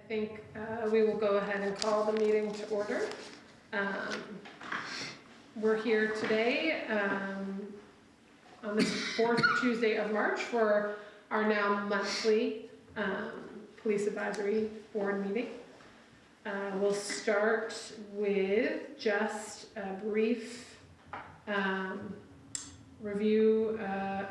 think we will go ahead and call the meeting to order. We're here today on the fourth Tuesday of March for our now monthly Police Advisory Board meeting. We'll start with just a brief review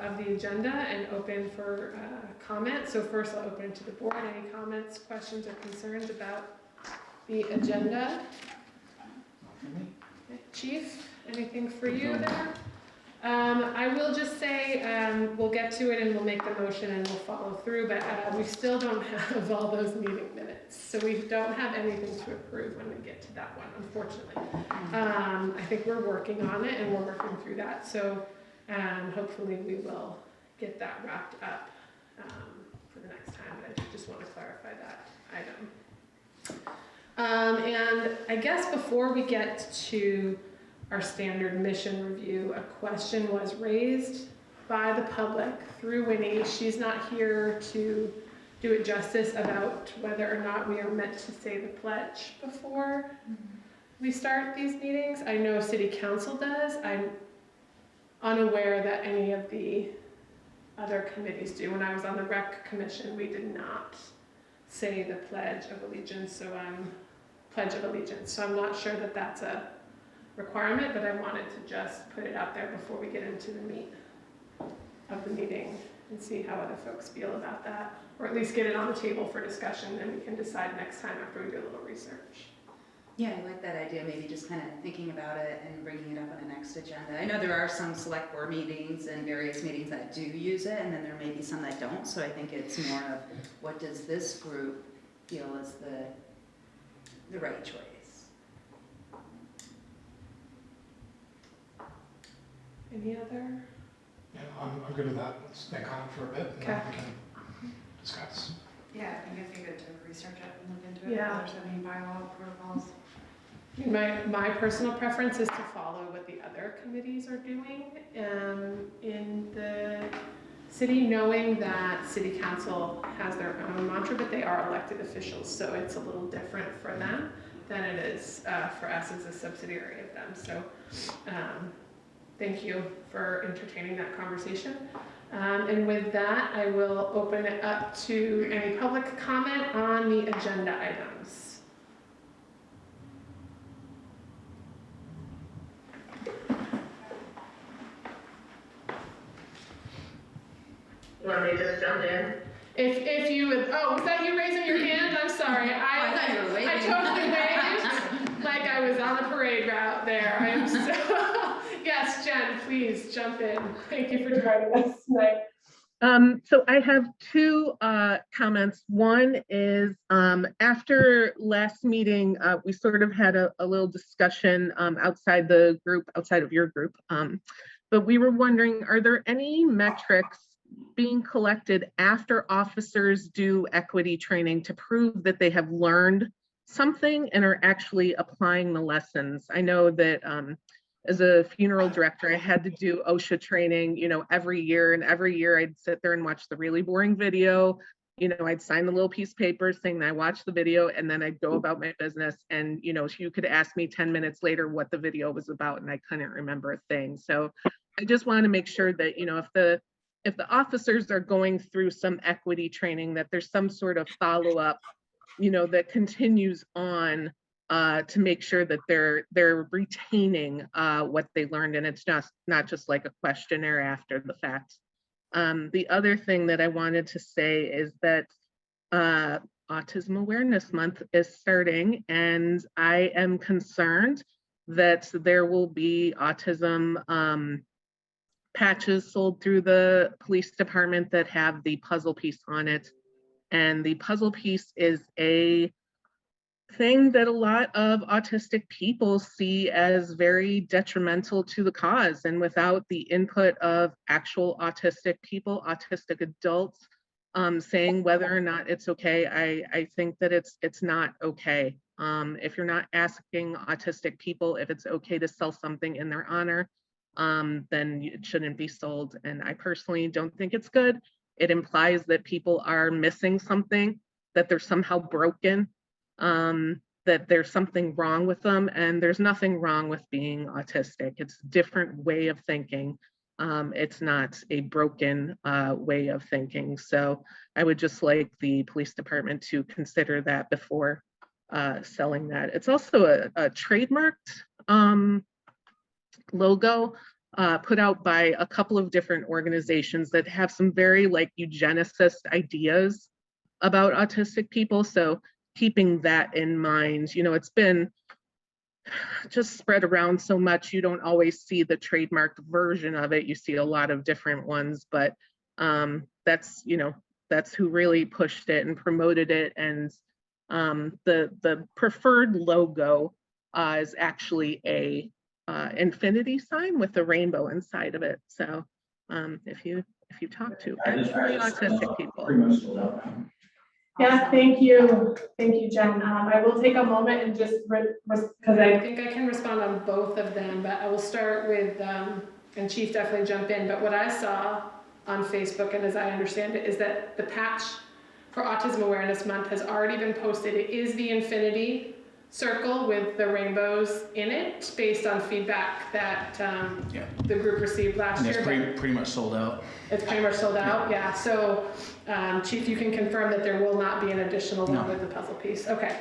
of the agenda and open for comment. So first I'll open it to the board. Any comments, questions, or concerns about the agenda? Chief, anything for you there? I will just say we'll get to it and we'll make the motion and we'll follow through, but we still don't have all those meeting minutes. So we don't have anything to approve when we get to that one, unfortunately. I think we're working on it and we're working through that. So hopefully we will get that wrapped up for the next time, but I just want to clarify that item. And I guess before we get to our standard mission review, a question was raised by the public through Winnie. She's not here to do it justice about whether or not we are meant to say the pledge before we start these meetings. I know City Council does. I'm unaware that any of the other committees do. When I was on the Rec Commission, we did not say the Pledge of Allegiance, so I'm not sure that that's a requirement, but I wanted to just put it out there before we get into the meat of the meeting and see how other folks feel about that, or at least get it on the table for discussion, and we can decide next time after we do a little research. Yeah, I like that idea, maybe just kind of thinking about it and bringing it up on the next agenda. I know there are some select board meetings and various meetings that do use it, and then there may be some that don't, so I think it's more of what does this group feel is the right choice. Any other? Yeah, I'm good with that. Let's think on it for a bit and then we can discuss. Yeah, I think it'd be good to research it and look into it. Yeah. If there's any bylaw protocols. My personal preference is to follow what the other committees are doing in the city, knowing that City Council has their own mantra, but they are elected officials, so it's a little different for them than it is for us as a subsidiary of them. So thank you for entertaining that conversation. And with that, I will open it up to any public comment on the agenda items. You want me to just jump in? If you would, oh, was that you raising your hand? I'm sorry. I thought you were waving. I totally waved like I was on a parade route there. I am so, yes, Jen, please jump in. Thank you for joining us tonight. So I have two comments. One is after last meeting, we sort of had a little discussion outside the group, outside of your group, but we were wondering, are there any metrics being collected after officers do equity training to prove that they have learned something and are actually applying the lessons? I know that as a funeral director, I had to do OSHA training, every year, and every year I'd sit there and watch the really boring video. I'd sign the little piece of paper saying that I watched the video, and then I'd go about my business. And, you could ask me 10 minutes later what the video was about, and I couldn't remember a thing. So I just want to make sure that, if the officers are going through some equity training, that there's some sort of follow-up, that continues on to make sure that they're retaining what they learned, and it's not just like a questionnaire after the fact. The other thing that I wanted to say is that Autism Awareness Month is starting, and I am concerned that there will be autism patches sold through the police department that have the puzzle piece on it. And the puzzle piece is a thing that a lot of autistic people see as very detrimental to the cause. And without the input of actual autistic people, autistic adults, saying whether or not it's okay, I think that it's not okay. If you're not asking autistic people if it's okay to sell something in their honor, then it shouldn't be sold. And I personally don't think it's good. It implies that people are missing something that they're somehow broken, that there's something wrong with them, and there's nothing wrong with being autistic. It's a different way of thinking. It's not a broken way of thinking. So I would just like the police department to consider that before selling that. It's also a trademarked logo put out by a couple of different organizations that have some very like eugenicist ideas about autistic people. So keeping that in mind, you know, it's been just spread around so much, you don't always see the trademarked version of it. You see a lot of different ones, but that's, you know, that's who really pushed it and promoted it. And the preferred logo is actually a infinity sign with a rainbow inside of it. So if you talk to actually autistic people. Pretty much sold out now. Yeah, thank you, Jen. I will take a moment and just, because I think I can respond on both of them, but I will start with, and Chief definitely jump in, but what I saw on Facebook, and as I understand it, is that the patch for Autism Awareness Month has already been posted. It is the infinity circle with the rainbows in it, based on feedback that the group received last year. It's pretty much sold out. It's pretty much sold out, yeah. So, Chief, you can confirm that there will not be an additional one with the puzzle piece. Okay.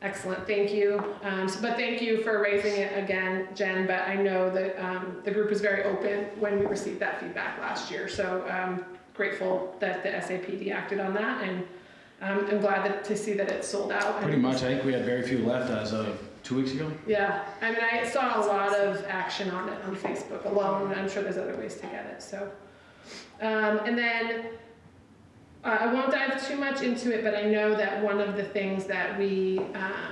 Excellent, thank you. But thank you for raising it again, Jen, but I know that the group was very open when we received that feedback last year. So I'm grateful that the SAPD acted on that, and I'm glad to see that it's sold out. Pretty much, I think we had very few left as of 2 weeks ago. Yeah, I mean, I saw a lot of action on it on Facebook alone. I'm sure there's other ways to get it, so. And then I won't dive too much into it, but I know that one of the things that we,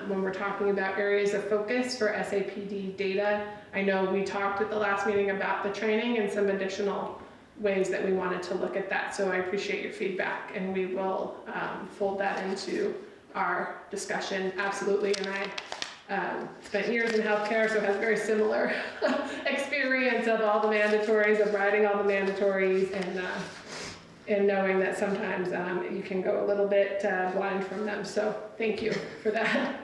when we're talking about areas of focus for SAPD data, I know we talked at the last meeting about the training and some additional ways that we wanted to look at that. So I appreciate your feedback, and we will fold that into our discussion, absolutely. And I spent years in healthcare, so have very similar experience of all the mandatories, of writing all the mandatories, and knowing that sometimes you can go a little bit blind from them. So thank you for that.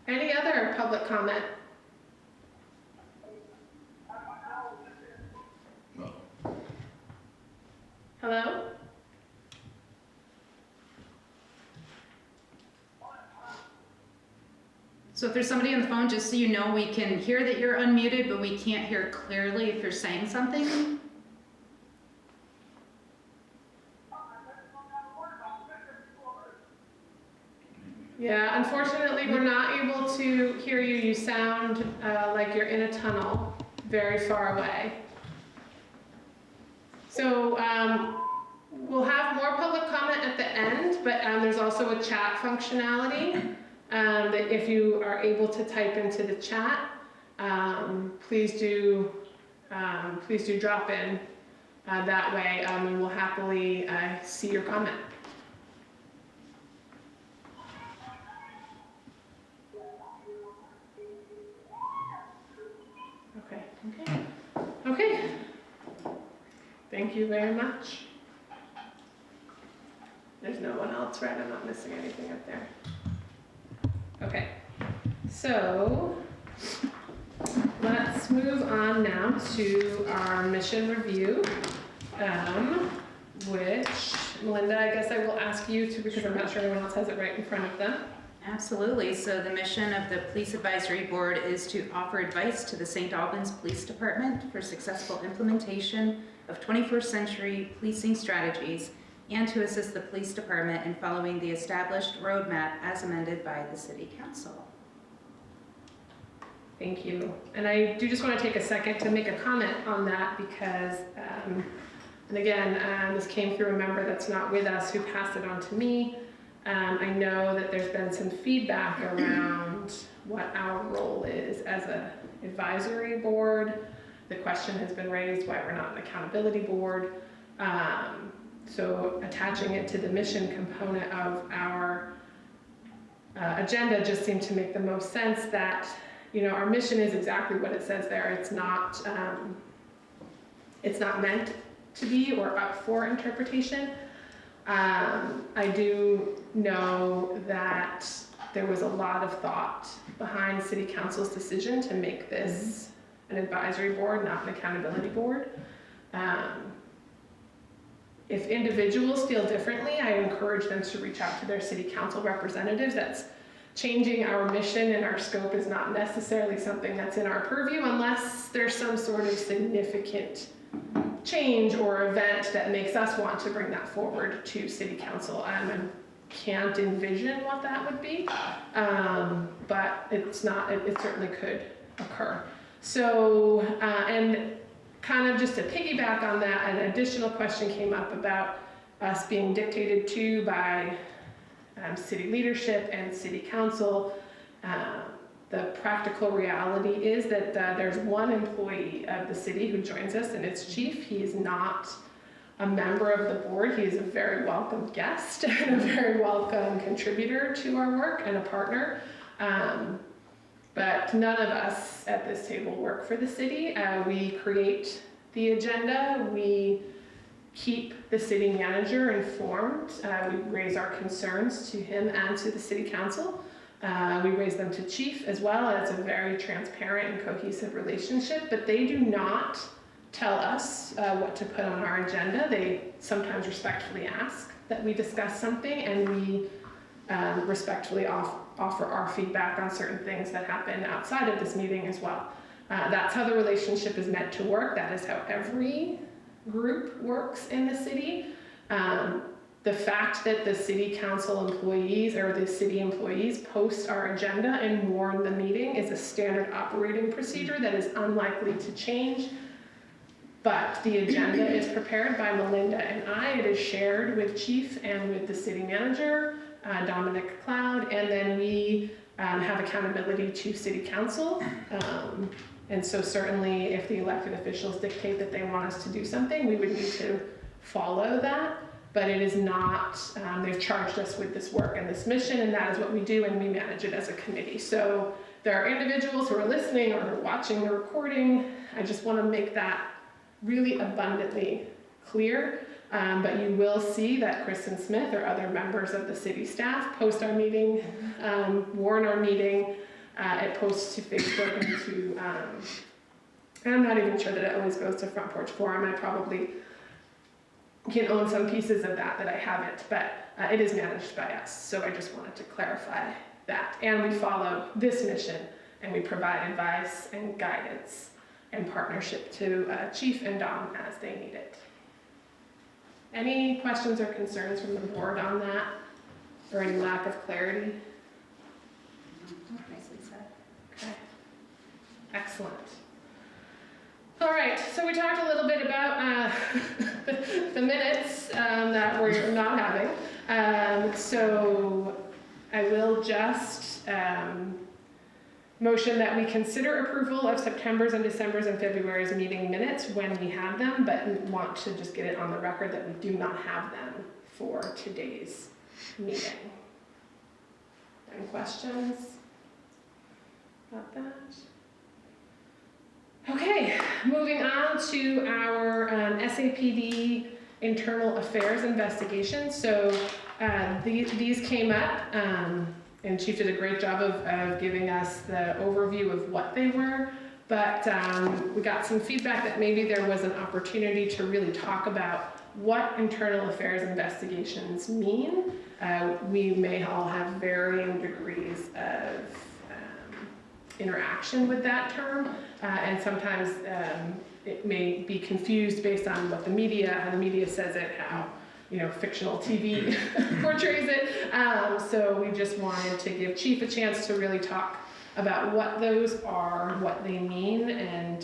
Any other public comment? Hello? So if there's somebody on the phone, just so you know, we can hear that you're unmuted, but we can't hear clearly if you're saying something. Yeah, unfortunately, we're not able to hear you. You sound like you're in a tunnel very far away. So we'll have more public comment at the end, but there's also a chat functionality that if you are able to type into the chat, please do drop in that way, and we'll happily see your comment. Okay. Thank you very much. There's no one else, right? I'm not missing anything up there. Okay, so let's move on now to our mission review, which, Melinda, I guess I will ask you to, because I'm not sure anyone else has it right in front of them. Absolutely. So the mission of the Police Advisory Board is to offer advice to the St. Albans Police Department for successful implementation of 21st century policing strategies, and to assist the police department in following the established roadmap as amended by the City Council. Thank you. And I do just want to take a second to make a comment on that, because, and again, this came through a member that's not with us who passed it on to me. I know that there's been some feedback around what our role is as an advisory board. The question has been raised why we're not an accountability board. So attaching it to the mission component of our agenda just seemed to make the most sense. That, you know, our mission is exactly what it says there. It's not meant to be or up for interpretation. I do know that there was a lot of thought behind City Council's decision to make this an advisory board, not an accountability board. If individuals feel differently, I encourage them to reach out to their City Council representatives. That's changing our mission and our scope is not necessarily something that's in our purview unless there's some sort of significant change or event that makes us want to bring that forward to City Council. I can't envision what that would be, but it's not, it certainly could occur. So, and kind of just to piggyback on that, an additional question came up about us being dictated to by city leadership and City Council. The practical reality is that there's one employee of the city who joins us, and it's Chief. He is not a member of the board. He is a very welcome guest and a very welcome contributor to our work and a partner. But none of us at this table work for the city. We create the agenda. We keep the city manager informed. We raise our concerns to him and to the City Council. We raise them to Chief as well. It's a very transparent and cohesive relationship, but they do not tell us what to put on our agenda. They sometimes respectfully ask that we discuss something, and we respectfully offer our feedback on certain things that happen outside of this meeting as well. That's how the relationship is meant to work. That is how every group works in the city. The fact that the City Council employees or the city employees post our agenda and warn the meeting is a standard operating procedure that is unlikely to change. But the agenda is prepared by Melinda and I. It is shared with Chief and with the city manager, Dominic Cloud, and then we have accountability to City Council. And so certainly if the elected officials dictate that they want us to do something, we would need to follow that. But it is not, they've charged us with this work and this mission, and that is what we do, and we manage it as a committee. So there are individuals who are listening or watching the recording. I just want to make that really abundantly clear. But you will see that Kristen Smith or other members of the city staff post our meeting, warn our meeting. It posts to Facebook and to, and I'm not even sure that it always goes to Front Porch Forum. I probably can own some pieces of that I haven't, but it is managed by us. So I just wanted to clarify that. And we follow this mission, and we provide advice and guidance and partnership to Chief and Dom as they need it. Any questions or concerns from the board on that, or any lack of clarity? Nicely said. Okay, excellent. All right, so we talked a little bit about the minutes that we're not having. So I will just motion that we consider approval of September's and December's and February's meeting minutes when we have them, but we want to just get it on the record that we do not have them for today's meeting. Any questions about that? Okay, moving on to our SAPD internal affairs investigation. So these came up, and Chief did a great job of giving us the overview of what they were, but we got some feedback that maybe there was an opportunity to really talk about what internal affairs investigations mean. We may all have varying degrees of interaction with that term, and sometimes it may be confused based on what the media, how the media says it, how fictional TV portrays it. So we just wanted to give Chief a chance to really talk about what those are, what they mean, and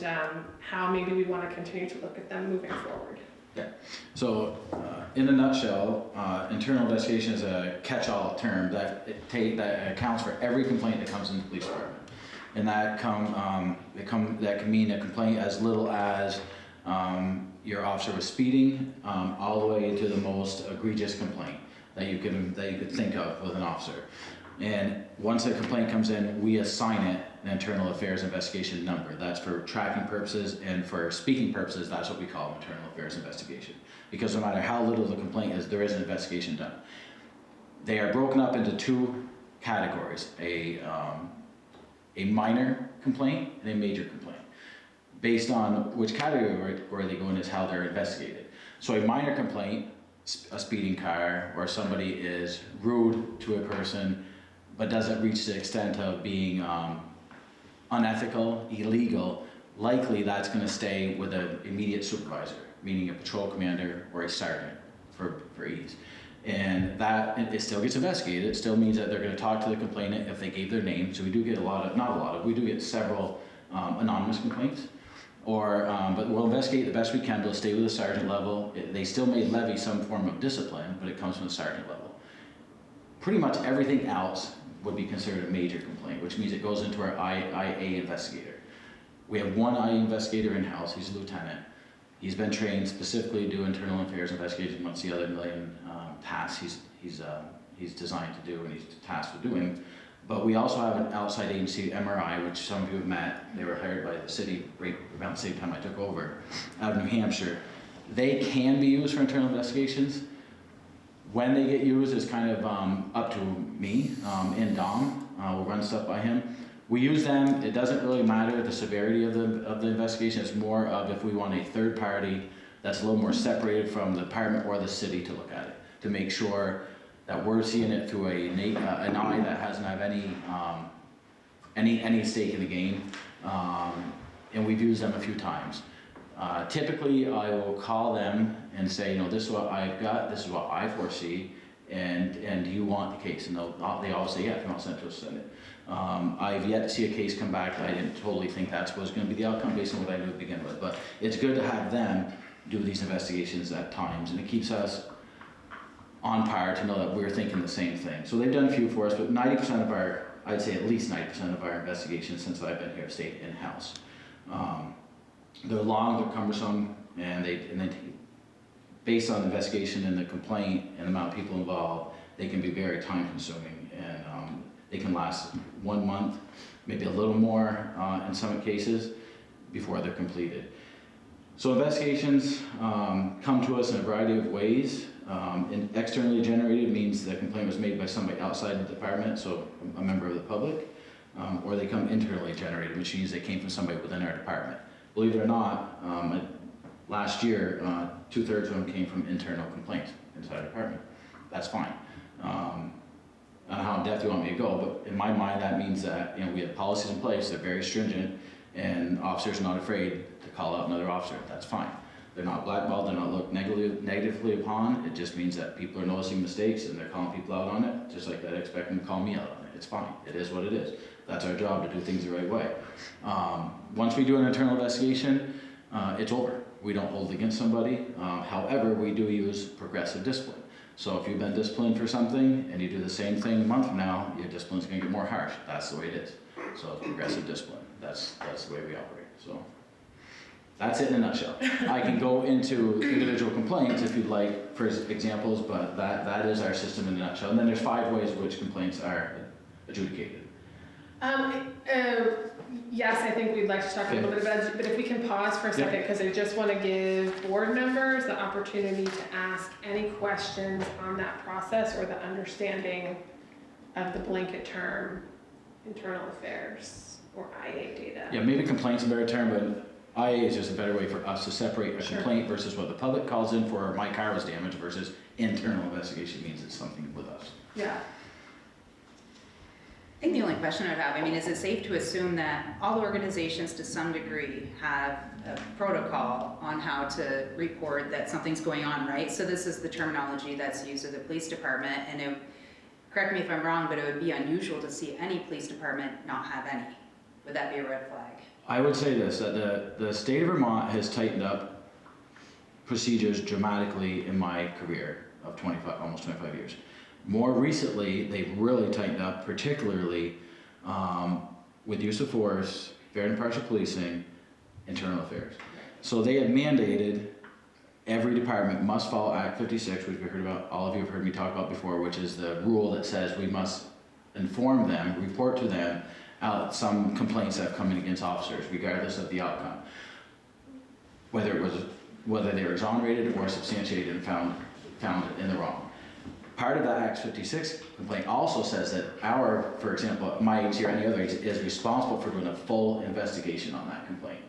how maybe we want to continue to look at them moving forward. Okay. So, in a nutshell, internal investigation is a catch-all term that accounts for every complaint that comes in the police department. And that can mean a complaint as little as your officer was speeding, all the way to the most egregious complaint that you could think of with an officer. And once a complaint comes in, we assign it, an internal affairs investigation number. That's for tracking purposes, and for speaking purposes, that's what we call an internal affairs investigation. Because no matter how little the complaint is, there is an investigation done. They are broken up into two categories, a minor complaint and a major complaint. Based on which category they go in is how they're investigated. So a minor complaint, a speeding car, or somebody is rude to a person, but doesn't reach the extent of being unethical, illegal, likely that's gonna stay with an immediate supervisor, meaning a patrol commander or a sergeant for ease. And that, it still gets investigated. It still means that they're gonna talk to the complainant if they gave their name. So we do get we do get several anonymous complaints. But we'll investigate the best we can. They'll stay with the sergeant level. They still may levy some form of discipline, but it comes from the sergeant level. Pretty much everything else would be considered a major complaint, which means it goes into our IA investigator. We have one IA investigator in-house. He's a lieutenant. He's been trained specifically to do internal affairs investigations amongst the other million tasks he's designed to do and he's tasked with doing. But we also have an outside agency, MRI, which some of you have met. They were hired by the city right about the same time I took over, out of New Hampshire. They can be used for internal investigations. When they get used is kind of up to me and Dom. We'll run stuff by him. We use them. It doesn't really matter the severity of the investigation. It's more of if we want a third party that's a little more separated from the department or the city to look at it, to make sure that we're seeing it through an eye that doesn't have any stake in the game. And we've used them a few times. Typically, I will call them and say, this is what I've got, this is what I foresee, and do you want the case? And they always say, yeah, if you want to send it to us, send it. I've yet to see a case come back that I didn't totally think that's what was going to be the outcome based on what I knew to begin with. But it's good to have them do these investigations at times, and it keeps us on par to know that we're thinking the same thing. So they've done a few for us, but 90% of I'd say at least 90% of our investigations since I've been here have stayed in-house. They're long, they're cumbersome, and then based on the investigation and the complaint and the amount of people involved, they can be very time consuming, and they can last 1 month, maybe a little more in some cases before they're completed. So investigations come to us in a variety of ways. And externally generated means the complaint was made by somebody outside the department, so a member of the public, or they come internally generated, which means they came from somebody within our department. Believe it or not, last year, 2/3 of them came from internal complaints inside the department. That's fine. I don't know how in depth you want me to go, but in my mind, that means that we have policies in place, they're very stringent, and officers are not afraid to call out another officer. That's fine. They're not blackballed, they're not looked negatively upon. It just means that people are noticing mistakes and they're calling people out on it, just like I'd expect them to call me out on it. It's fine. It is what it is. That's our job, to do things the right way. Once we do an internal investigation, it's over. We don't hold it against somebody. However, we do use progressive discipline. So if you've been disciplined for something and you do the same thing a month from now, your discipline's going to get more harsh. That's the way it is. So it's progressive discipline. That's the way we operate. So that's it in a nutshell. I can go into individual complaints if you'd like for examples, but that is our system in a nutshell. And then there's 5 ways in which complaints are adjudicated. Yes, I think we'd like to talk a little bit about it, but if we can pause for a second, because I just want to give board members the opportunity to ask any questions on that process or the understanding of the blanket term internal affairs or IA data. Yeah, maybe complaint's a better term, but IA is just a better way for us to separate a complaint versus what the public calls in for my car was damaged versus internal investigation means it's something with us. Yeah. I think the only question I'd have, is it safe to assume that all organizations to some degree have a protocol on how to report that something's going on, right? So this is the terminology that's used at the police department, and correct me if I'm wrong, but it would be unusual to see any police department not have any. Would that be a red flag? I would say this, that the state of Vermont has tightened up procedures dramatically in my career of almost 25 years. More recently, they've really tightened up, particularly with use of force, fair and impartial policing, internal affairs. So they have mandated every department must follow Act 56, which we heard about, all of you have heard me talk about before, which is the rule that says we must inform them, report to them some complaints that have come in against officers, regardless of the outcome. Whether they were exonerated or substantiated and found in the wrong. Part of that Act 56 complaint also says that for example, my agency or any other agency is responsible for doing a full investigation on that complaint.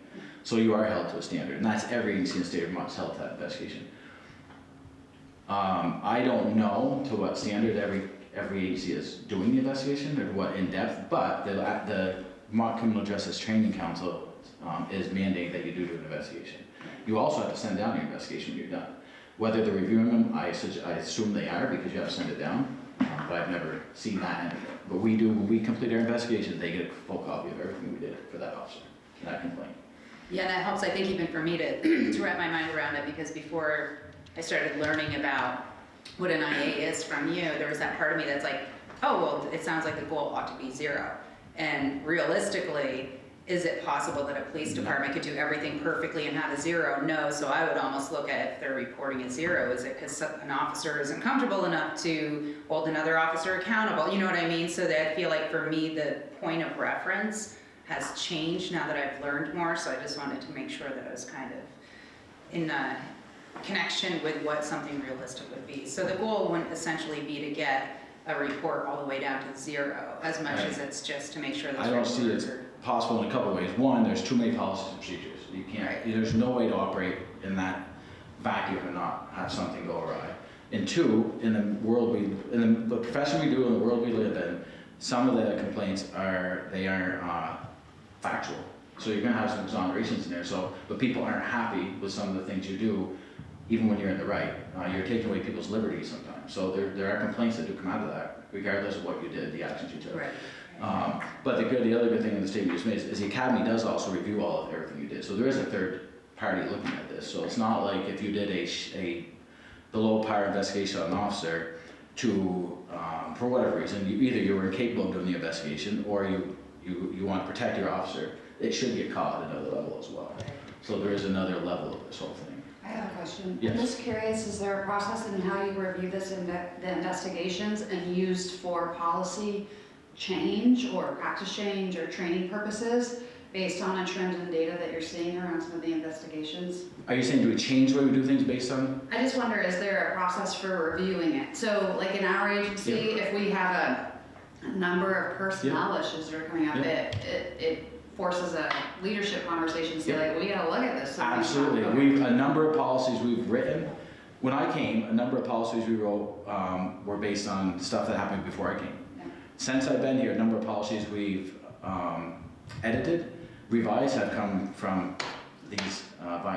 So you are held to a standard, and that's every agency in the state of Vermont is held to that investigation. I don't know to what standard every agency is doing the investigation or what in depth, but the Vermont Criminal Justice Training Council is mandating that you do an investigation. You also have to send down your investigation when you're done. Whether they're reviewing them, I assume they are because you have to send it down, but I've never seen that end of it. But we do, when we complete our investigation, they get a full copy of everything we did for that officer, that complaint. Yeah, that helps, I think, even for me to wrap my mind around it, because before I started learning about what an IA is from you, there was that part of me that's like, oh, well, it sounds like the goal ought to be 0. And realistically, is it possible that a police department could do everything perfectly and have a 0? No, so I would almost look at if they're reporting a 0, is it because an officer isn't comfortable enough to hold another officer accountable? You know what I mean? So that I feel like for me, the point of reference has changed now that I've learned more, so I just wanted to make sure that I was kind of in connection with what something realistic would be. So the goal wouldn't essentially be to get a report all the way down to 0, as much as it's just to make sure that I don't see it's possible in a couple of ways. One, there's too many policies and procedures. You can't, there's no way to operate in that vacuum and not have something go awry. And two, in the profession we do, in the world we live in, some of the complaints are factual. So you're gonna have some exonerations in there. So, but people aren't happy with some of the things you do, even when you're in the right. You're taking away people's liberties sometimes. So there are complaints that do come out of that, regardless of what you did, the actions you took. Right. But the other good thing in the statement you just made is the academy does also review all of everything you did. So there is a third party looking at this. So it's not like if you did a below par investigation on an officer to, for whatever reason, either you were incapable of doing the investigation or you want to protect your officer, it should get caught at another level as well. So there is another level of this whole thing. I have a question. Yes. I'm just curious, is there a process in how you review this the investigations and used for policy change or practice change or training purposes based on a trend in data that you're seeing around some of the investigations? Are you saying do we change the way we do things based on? I just wonder, is there a process for reviewing it? So like in our agency, if we have a number of personnel issues that are coming up, it forces a leadership conversation to say like, we gotta look at this. Absolutely. A number of policies we've written. When I came, a number of policies we wrote were based on stuff that happened before I came. Since I've been here, a number of policies we've edited, revised have come from these,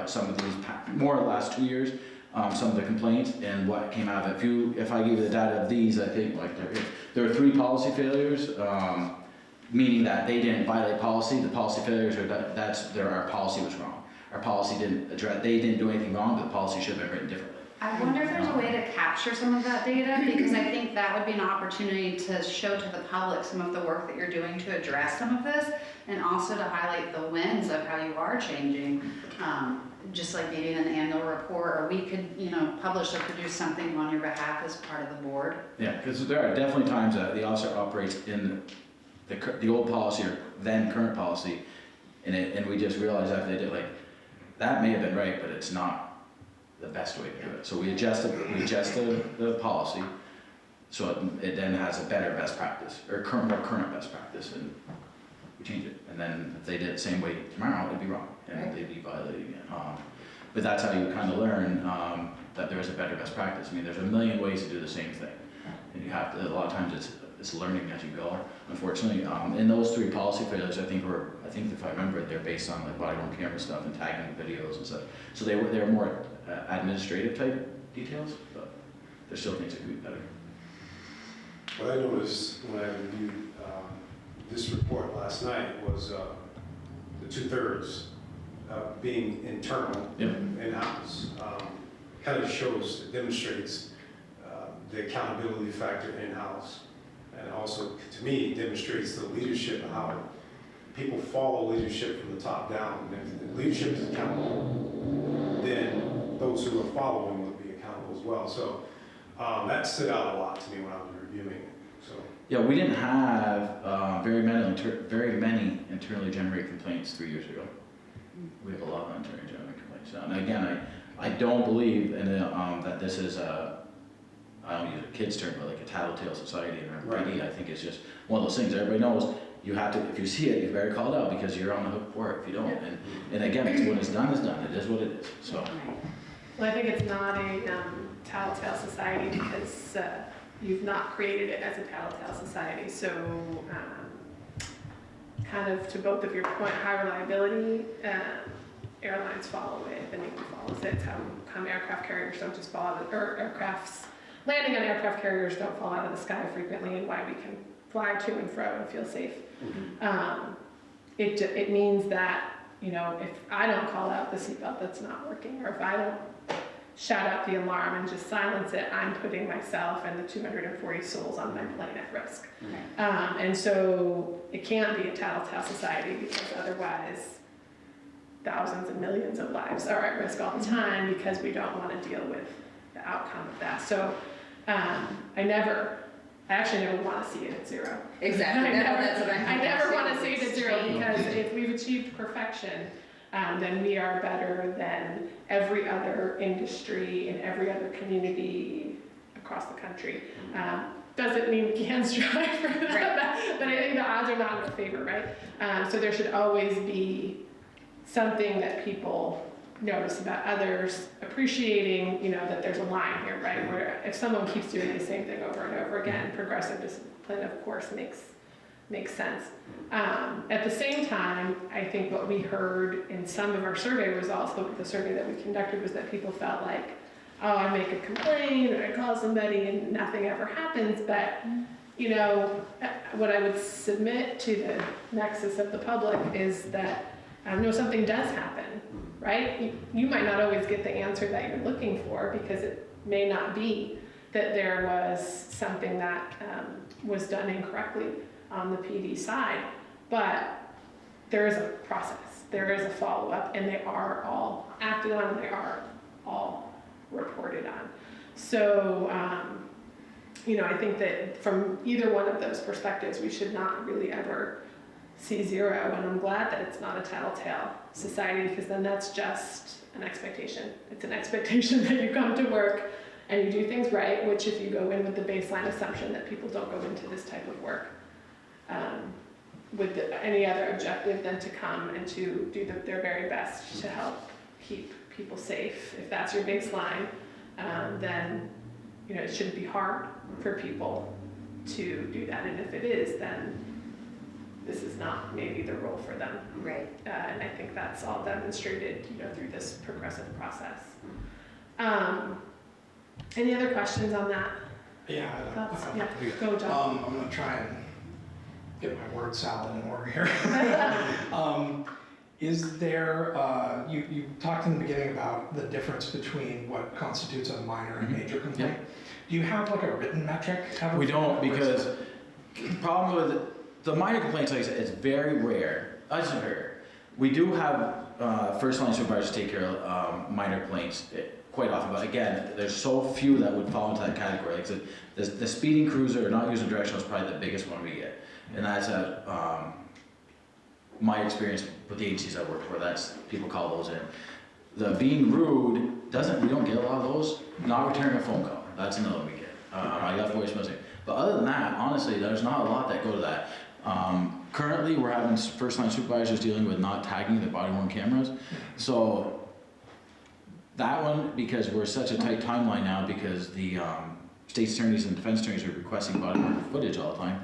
some of these, more or less 2 years, some of the complaints and what came out of it. If I give you the data of these, I think like there are 3 policy failures, meaning that they didn't violate policy. The policy failures are our policy was wrong. Our policy didn't address, they didn't do anything wrong, but the policy should have been written differently. I wonder if there's a way to capture some of that data, because I think that would be an opportunity to show to the public some of the work that you're doing to address some of this, and also to highlight the wins of how you are changing, just like maybe in an annual report, or we could, publish or produce something on your behalf as part of the board. Yeah, because there are definitely times that the officer operates in the old policy or then current policy, and we just realize after they did that may have been right, but it's not the best way to do it. So we adjust the policy so it then has a better best practice or more current best practice, and we change it. And then if they did it the same way tomorrow, it'd be wrong and they'd be violating it. But that's how you kind of learn that there is a better best practice. I mean, there's a million ways to do the same thing, and you have to. A lot of times it's learning as you go. Unfortunately, in those 3 policy failures, I think if I remember it, they're based on like body worn camera stuff and tagging videos and stuff. So they were more administrative type details, but there's still things that could be better. What I noticed when I reviewed this report last night was the 2/3 being internal, in-house. Kind of demonstrates the accountability factor in-house, and also to me demonstrates the leadership and how people follow leadership from the top down. And if the leadership is accountable, then those who are following will be accountable as well. So that stood out a lot to me when I was reviewing it. so. Yeah, we didn't have very many internally generated complaints 3 years ago. We have a lot of internally generated complaints now. And again, I don't believe in that this is I don't use a kid's term, but like a tattletale society in our Right. PD. I think it's just one of those things. Everybody knows you have to, if you see it, you better call it out because you're on the hook for it if you don't. And again, when it's done, it's done. It is what it is. So. Right. Well, I think it's not a tattletale society because you've not created it as a tattletale society. So kind of to both of your point, high reliability, airlines follow it, the Navy follows it. It's how come aircraft carriers don't just fall out of, or landing on aircraft carriers don't fall out of the sky frequently, and why we can fly to and fro and feel safe. It means that, you know, if I don't call out the seatbelt that's not working, or if I don't shout out the alarm and just silence it, I'm putting myself and the 240 souls on my plane at risk. And so it can't be a tattletale society because otherwise thousands and millions of lives are at risk all the time because we don't want to deal with the outcome of that. So I actually never want to see it at zero. Exactly. I never want to see it at zero because if we've achieved perfection, then we are better than every other industry in every other community across the country. Doesn't mean we can't strive for that, but I think the odds are not in our favor, right? So there should always be something that people notice about others, appreciating, you know, that there's a line here, right? Where if someone keeps doing the same thing over and over again, progressive discipline, of course, makes sense. At the same time, I think what we heard in some of our survey results, the survey that we conducted, was that people felt like, oh, I make a complaint or I call somebody and nothing ever happens. But, you know, what I would submit to the nexus of the public is that no, something does happen, right? You might not always get the answer that you're looking for because it may not be that there was something that was done incorrectly on the PD side, but there is a process, there is a follow-up, and they are all acted on, and they are all reported on. So, you know, I think that from either one of those perspectives, we should not really ever see zero, and I'm glad that it's not a tattletale society because then that's just an expectation. It's an expectation that you come to work and you do things right, which if you go in with the baseline assumption that people don't go into this type of work with any other objective than to come and to do their very best to help keep people safe. If that's your baseline, then, you know, it shouldn't be hard for people to do that. And if it is, then this is not maybe the role for them. Right. And I think that's all demonstrated, you know, through this progressive process. Any other questions on that? Yeah. Thoughts? Yeah, go, John. I'm gonna try and get my word salad in order here. Is there, you talked in the beginning about the difference between what constitutes a minor and major complaint. Do you have like a written metric? We don't, because the problem with the minor complaints, like I said, it's very rare. It's rare. We do have first line supervisors take care of minor complaints quite often, but again, there's so few that would fall into that category. Like I said, the speeding cruiser or not using directional is probably the biggest one we get, and that's my experience with the agencies I work for. That's people call those in. The being rude we don't get a lot of those. Not returning a phone call, that's another one we get. I got voice message. But other than that, honestly, there's not a lot that go to that. Currently, we're having first line supervisors dealing with not tagging their body worn cameras. So that one, because we're such a tight timeline now, because the state attorneys and defense attorneys are requesting body worn footage all the time,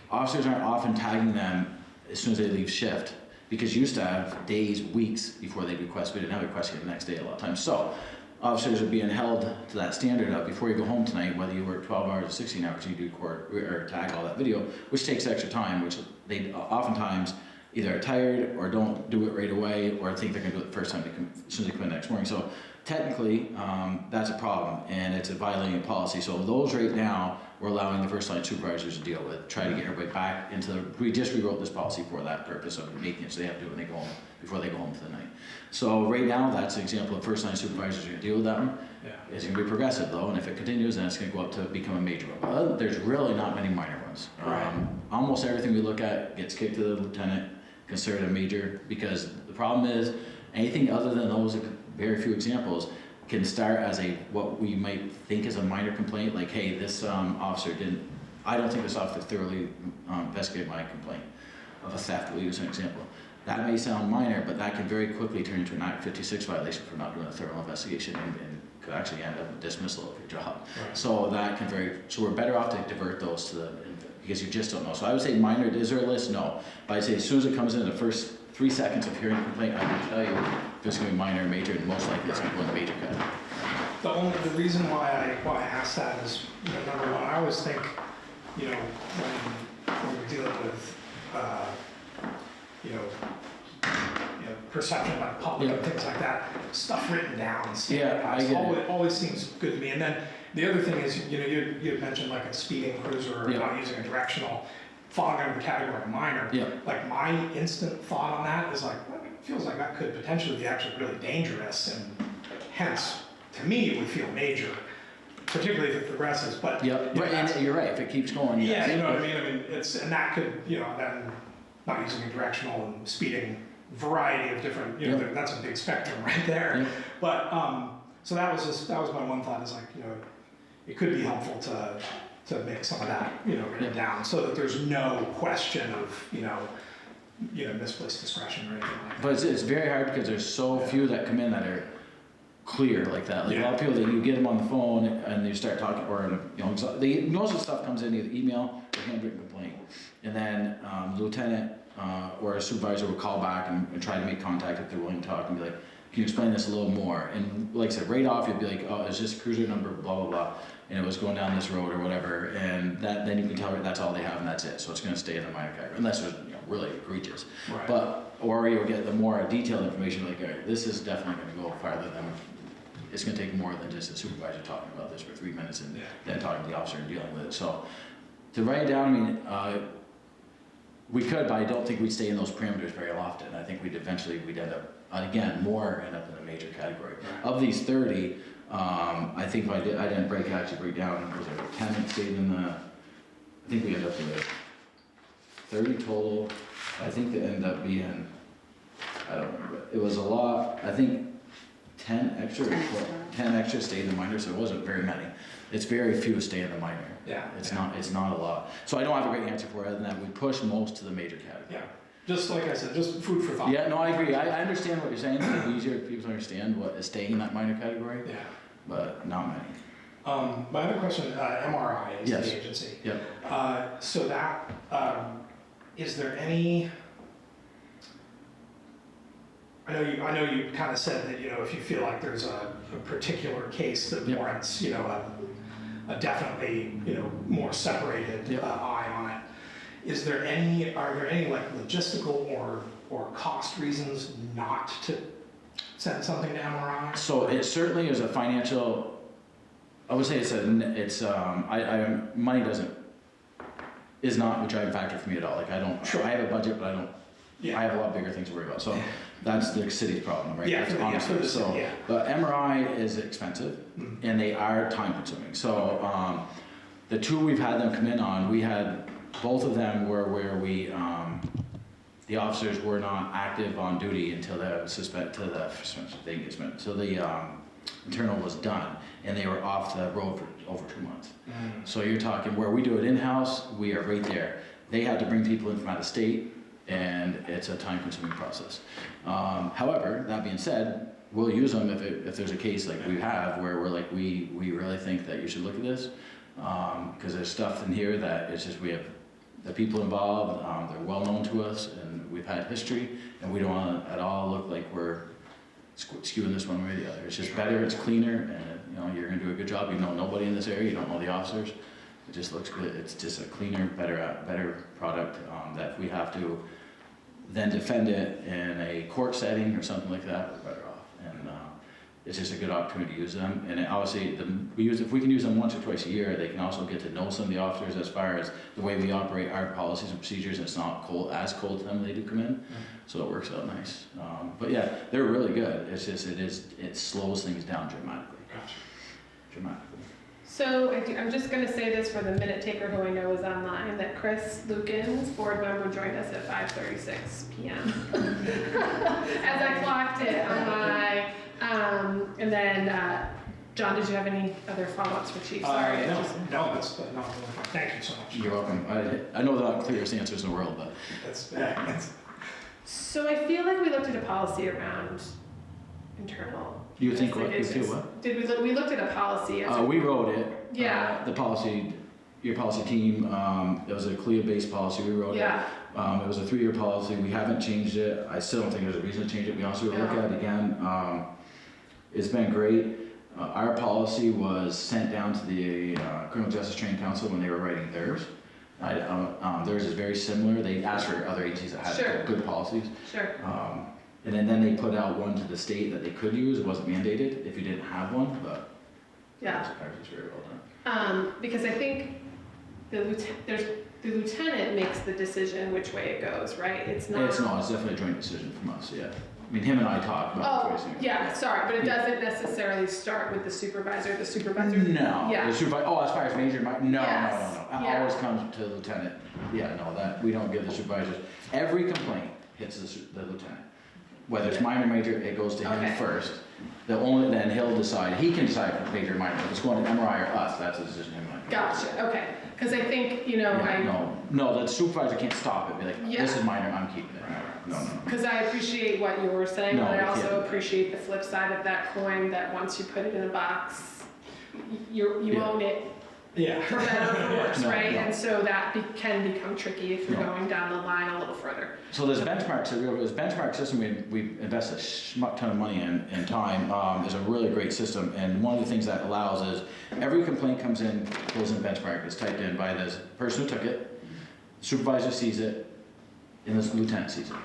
officers aren't often tagging them as soon as they leave shift, because you used to have days, weeks before they request. We didn't have requesting the next day a lot of times. So officers are being held to that standard of before you go home tonight, whether you work 12 hours or 16 hours, you do court or tag all that video, which takes extra time, which they oftentimes either are tired or don't do it right away or think they're going to do it the first time as soon as they come in the next morning. So technically, that's a problem, and it's a violating of policy. So those right now, we're allowing the first line supervisors to deal with, try to get everybody back into the, we just rewrote this policy for that purpose of making it so they have to do it when they go home, before they go home for the night. So right now, that's an example of first line supervisors are going to deal with that one. Yeah. It's gonna be progressive though, and if it continues, then it's gonna go up to become a major one. But there's really not many minor ones. Right. Almost everything we look at gets kicked to the lieutenant, considered a major, because the problem is, anything other than those very few examples can start as what we might think is a minor complaint, like, hey, this officer I don't think this officer thoroughly investigated my complaint of a theft, we'll use an example. That may sound minor, but that can very quickly turn into an Act 56 violation for not doing a thorough investigation and could actually end up in dismissal of your job. Right. So so we're better off to divert those because you just don't know. So I would say minor, is there a list? No. But I'd say as soon as it comes in, the first 3 seconds of hearing a complaint, I can tell you if it's gonna be minor or major, and most likely it's gonna go in the major category. The reason why I asked that is, number one, I always think, when we're dealing with, perception by the public and things like that, stuff written down, always seems good to me. And then the other thing is, you had mentioned like a speeding cruiser or not using a directional, falling under the category of minor. Yeah. Like my instant thought on that is like, well, it feels like that could potentially be actually really dangerous, and hence, to me, it would feel major, particularly if it progresses. But right, and you're right. If it keeps going, yeah, you know what I mean. I mean, and that could, then not using a directional and speeding, variety of different, that's a big spectrum right there. Yeah. But so that was my one thought, is like, it could be helpful to make some of that written down, so that there's no question of misplaced discretion or anything like that. But it's very hard because there's so few that come in that are clear like that. Like a lot of people that you get them on the phone and you start talking, or most of the stuff comes in either email or handwritten complaint, and then the lieutenant or a supervisor will call back and try to make contact if they're willing to talk and be like, can you explain this a little more? And like I said, right off you'd be like, oh, it's just cruiser number blah blah blah, and it was going down this road or whatever, and then you can tell that's all they have and that's it. So it's going to stay in the minor category unless it's really egregious. Right. Or you'll get the more detailed information, like, all right, this is definitely going to go farther than, it's going to take more than just a supervisor talking about this for 3 minutes and then talking to the officer and dealing with it. So to write it down, I mean, we could, but I don't think we'd stay in those parameters very often. I think we'd end up, again, end up in the major category. Of these 30, I think I didn't actually break down, was there 10 that stayed in I think we ended up with 30 total. I think it ended up being, I don't remember, it was a lot, I think 10 extra stayed in the minor, so it wasn't very many. It's very few stay in the minor. Yeah. It's not a lot. So I don't have a great answer for it other than that we push most to the major category. Yeah. Just like I said, just food for thought. Yeah, no, I agree. I understand what you're saying. It's easier for people to understand what is staying in that minor category. Yeah. But not many. My other question, MRI is the agency. Yep. So that, is there any, I know you kind of said that, if you feel like there's a particular case that warrants, a definitely, more separated eye on it. Are there any like logistical or cost reasons not to send something to MRI? So it certainly is a financial, I would say money is not a driving factor for me at all. Like I have a budget, but I have a lot bigger things to worry about. So that's the city's problem, right? Yeah, That's But MRI is expensive and they are time consuming. So the two we've had them come in on, we had both of them were where the officers were not active on duty until the suspension. So the internal was done and they were off the road for over 2 months. So you're talking where we do it in-house, we are right there. They had to bring people in from out of state, and it's a time-consuming process. However, that being said, we'll use them if there's a case like we have where we're like, we really think that you should look at this, because there's stuff in here that it's just, we have the people involved, they're well known to us, and we've had history, and we don't want to at all look like we're skewing this one way or the other. It's just better, it's cleaner, and you're going to do a good job. You know nobody in this area, you don't know the officers. It just looks good. It's just a cleaner, better product that if we have to then defend it in a court setting or something like that, we're better off. And it's just a good opportunity to use them. And obviously, if we can use them once or twice a year, they can also get to know some of the officers as far as the way we operate our policies and procedures. It's not as cold to them when they do come in, so it works out nice. But yeah, they're really good. It's just it slows things down dramatically. Gotcha. dramatically. So I'm just gonna say this for the minute taker who I know is online, that Chris Lukens, board member, joined us at 5:36 PM. As I clocked it on my, and then, John, did you have any other follow-ups for Chief? Sorry. No, thank you so much. You're welcome. I know they're not the clearest answers in the world, but That's So I feel like we looked at a policy around internal. you think what? You investigations. feel what? Did we looked at a policy? as a- We wrote it. Yeah. The policy, your policy team, it was a CLIA-based policy, we wrote it. Yeah, It was a 3-year policy, we haven't changed it, I still don't think there's a reason to change it, we also look Yeah. at it again. It's been great. Our policy was sent down to the Criminal Justice Training Council when they were writing theirs. Theirs is very similar, they asked for other agencies that Sure. had good policies. sure. And then they put out one to the state that they could use, it wasn't mandated if you didn't have one, but Yeah. ours is very well done. Because I think the lieutenant makes the decision which way it goes, right? It's not. It's definitely a joint decision from us, yeah. I mean, him and I talk about Oh, it twice a year. yeah, sorry, but it Yeah. doesn't necessarily start with the supervisor. The supervisor. No. Yeah. The supervisor, as far as major, no. Yes. It Yeah. always comes to the lieutenant. Yeah, no, that, we don't give the supervisors. Every complaint hits the lieutenant. Whether it's minor or major, it goes to him Okay. first. Then he'll decide, he can decide if it's major or minor. If it's going to MRI or us, that's a decision him and I. Gotcha. Okay. Because I think No, the supervisor can't stop it, be like, Yeah. this is minor, I'm keeping it. No. Because I appreciate what you were saying, No, but I you also can't. appreciate the flip side of that coin. That once you put it in a box, you Yeah. own it. Yeah. For better or for worse, No, right? no. And so that can become tricky if you're No. going down the line a little further. So this benchmark system we invest a schmuck ton of money in time, is a really great system. And one of the things that allows is every complaint comes in, goes in benchmark, is typed in by the person who took it, supervisor sees it, and the lieutenant sees it,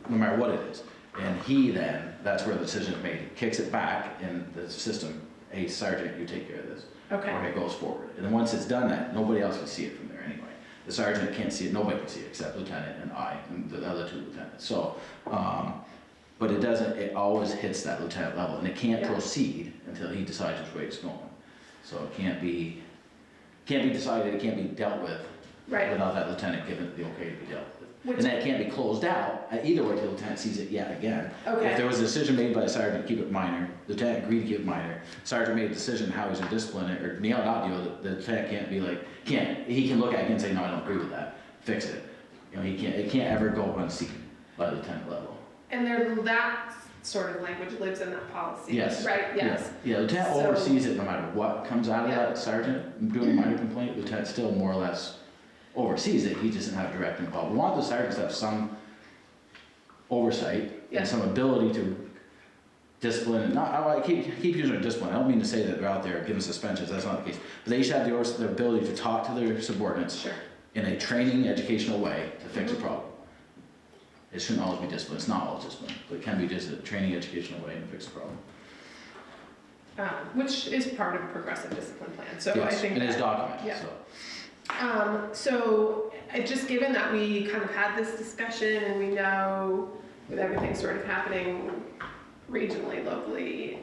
no matter what it is. And he then, that's where the decision is made, kicks it back in the system, hey sergeant, you take care of this. Okay. Or it goes forward. And then once it's done that, nobody else can see it from there anyway. The sergeant can't see it, nobody can see it except lieutenant and I, and the other 2 lieutenants. So, but it always hits that lieutenant level, and it can't Yeah. proceed until he decides which way it's going. So it can't be decided, it can't be dealt with Right. without that lieutenant giving it the okay to be dealt with. Which- And that can't be closed out either way till the lieutenant sees it yet again. Okay. If there was a decision made by the sergeant to keep it minor, the lieutenant agreed to keep it minor, sergeant made a decision how he's gonna discipline it, or not deal, the lieutenant can't be like, he can look at it and say, no, I don't agree with that, fix it. You know, it can't ever go unseen by the lieutenant level. And that sort of language lives in that policy. Yes. Right, yes. Yeah, lieutenant So- oversees it no matter what comes out of Yeah. that sergeant doing a minor complaint, lieutenant still more or less oversees it, he just doesn't have direct involvement. We want the sergeants to have some oversight Yeah. and some ability to discipline, and I keep using discipline, I don't mean to say that they're out there giving suspensions, that's not the case. But they should have the ability to talk to their subordinates Sure. in a training, educational way to fix a problem. It shouldn't always be discipline, it's not always discipline, but it can be just a training, educational way to fix a problem. Which is part of a progressive discipline plan. So I Yes, think it is that- documented, yeah. so. So just given that we kind of had this discussion and we know with everything sort of happening regionally, locally,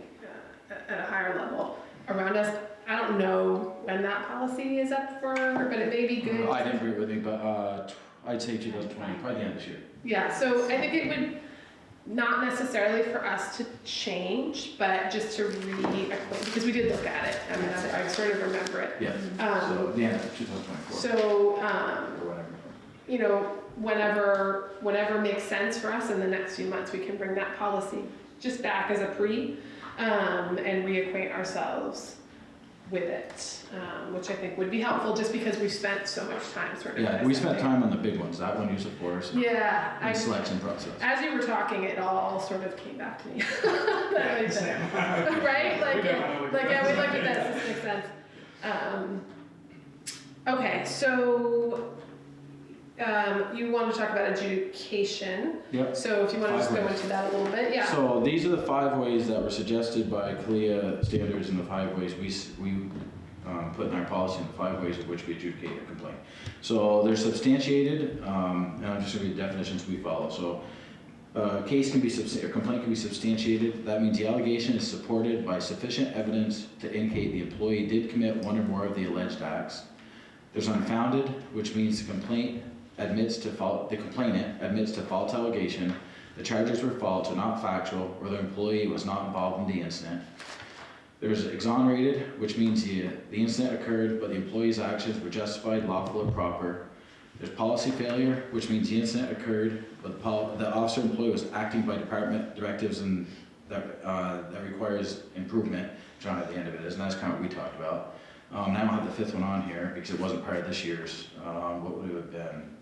at a higher level around us, I don't know when that policy is up for, but it may be good. I didn't agree with me, but I'd say 2020, probably the end of this year. Yeah, so I think it would, not necessarily for us to change, but just to re-acquaint, because we did look at it. I mean, I sort of remember it. Yeah, so the end of 2024. So, Or whatever. you know, whenever makes sense for us in the next few months, we can bring that policy just back as a and reacquaint ourselves with it, which I think would be helpful, just because we've spent so much time sort of. Yeah, we spent time on the big ones, that one used it for us, Yeah, and selection process. as you were talking, it all sort of came back to me. Yeah, same. Right? Like, We definitely- yeah, we looked at that, this makes sense. Okay, so, you want to talk about education. Yep. So if you want to just go 5 ways. into that a little bit, yeah. So these are the 5 ways that were suggested by CLIA standards, and the 5 ways we put in our policy, and the 5 ways in which we adjudicate a complaint. So they're substantiated, and I'm just going to read the definitions we follow. So A case can be, a complaint can be substantiated. That means the allegation is supported by sufficient evidence to indicate the employee did commit one or more of the alleged acts. There's unfounded, which means the complainant admits to false allegation, the charges were false or not factual, or the employee was not involved in the incident. There's exonerated, which means the incident occurred, but the employee's actions were justified, lawful, or proper. There's policy failure, which means the incident occurred, but the officer employee was acting by department directives and that requires improvement, which on at the end of it is, and that's kind of what we talked about. Now I don't have the fifth one on here because it wasn't part of this year's. What would it have been?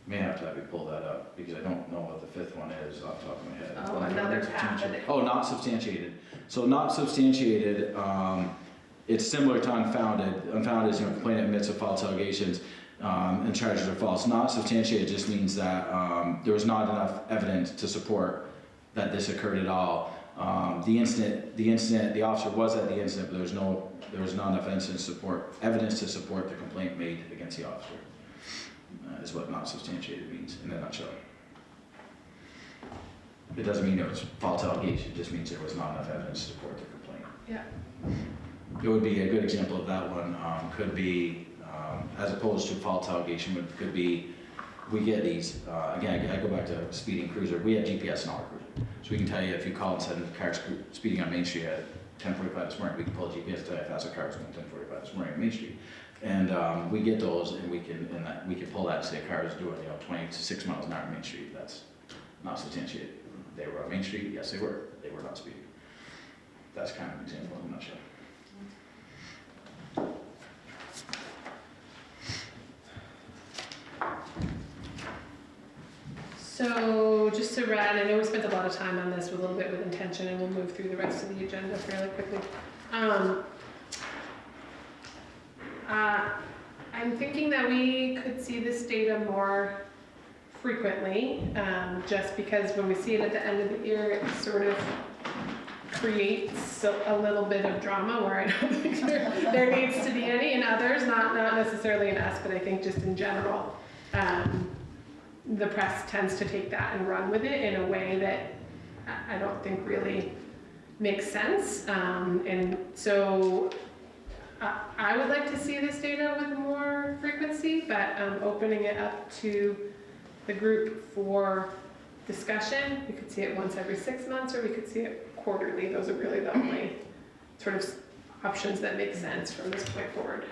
May have to have you pull that up because I don't know what the fifth one is off the top of my head. Oh, another path. Oh, not substantiated. So not substantiated, it's similar to unfounded. Unfounded is, complainant admits of false allegations and charges are false. Not substantiated just means that there was not enough evidence to support that this occurred at all. The officer was at the incident, but there was not enough evidence to support the complaint made against the officer. Is what not substantiated means in a nutshell. It doesn't mean it was false allegation, it just means there was not enough evidence to support the complaint. Yeah. It would be a good example of that one, could be, as opposed to false allegation, could be, we get these, again, I go back to speeding cruiser, we have GPS in our cruiser. So we can tell you if you call and said the car's speeding on Main Street at 10:45 this morning, we can pull a GPS to tell you if that's a car going 10:45 this morning on Main Street. And we get those, and we can pull that and say a car is doing 26 miles an hour on Main Street. That's not substantiated. They were on Main Street. Yes, they were. They were not speeding. That's kind of an example in a nutshell. So just to wrap, I know we spent a lot of time on this with a little bit with intention, and we'll move through the rest of the agenda fairly quickly. I'm thinking that we could see this data more frequently, just because when we see it at the end of the year, it sort of creates a little bit of drama where I don't think there needs to be any in others, not necessarily in us, but I think just in general. The press tends to take that and run with it in a way that I don't think really makes sense. And so I would like to see this data with more frequency, but opening it up to the group for discussion. We could see it once every 6 months, or we could see it quarterly. Those are really the only sort of options that make sense from this point forward.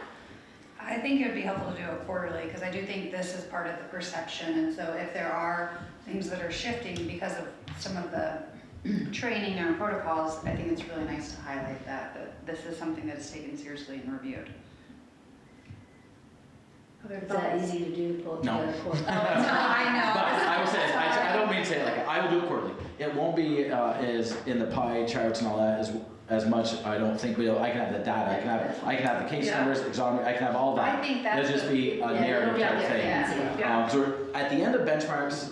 I think it would be helpful to do it quarterly, because I do think this is part of the perception, and so if there are things that are shifting because of some of the training or protocols, I think it's really nice to highlight that this is something that is taken seriously and reviewed. Other Is that thoughts? easy to do? Pull it No. together for- Oh, I know. But I would say, I don't mean to say it like, I will do it quarterly. It won't be as in the pie charts and all that as much, I don't think, but I can have the data, I can have the case Yeah. numbers, I can have all that. I think that's It'll just be a narrative type thing. Yeah. So at the end of benchmarks,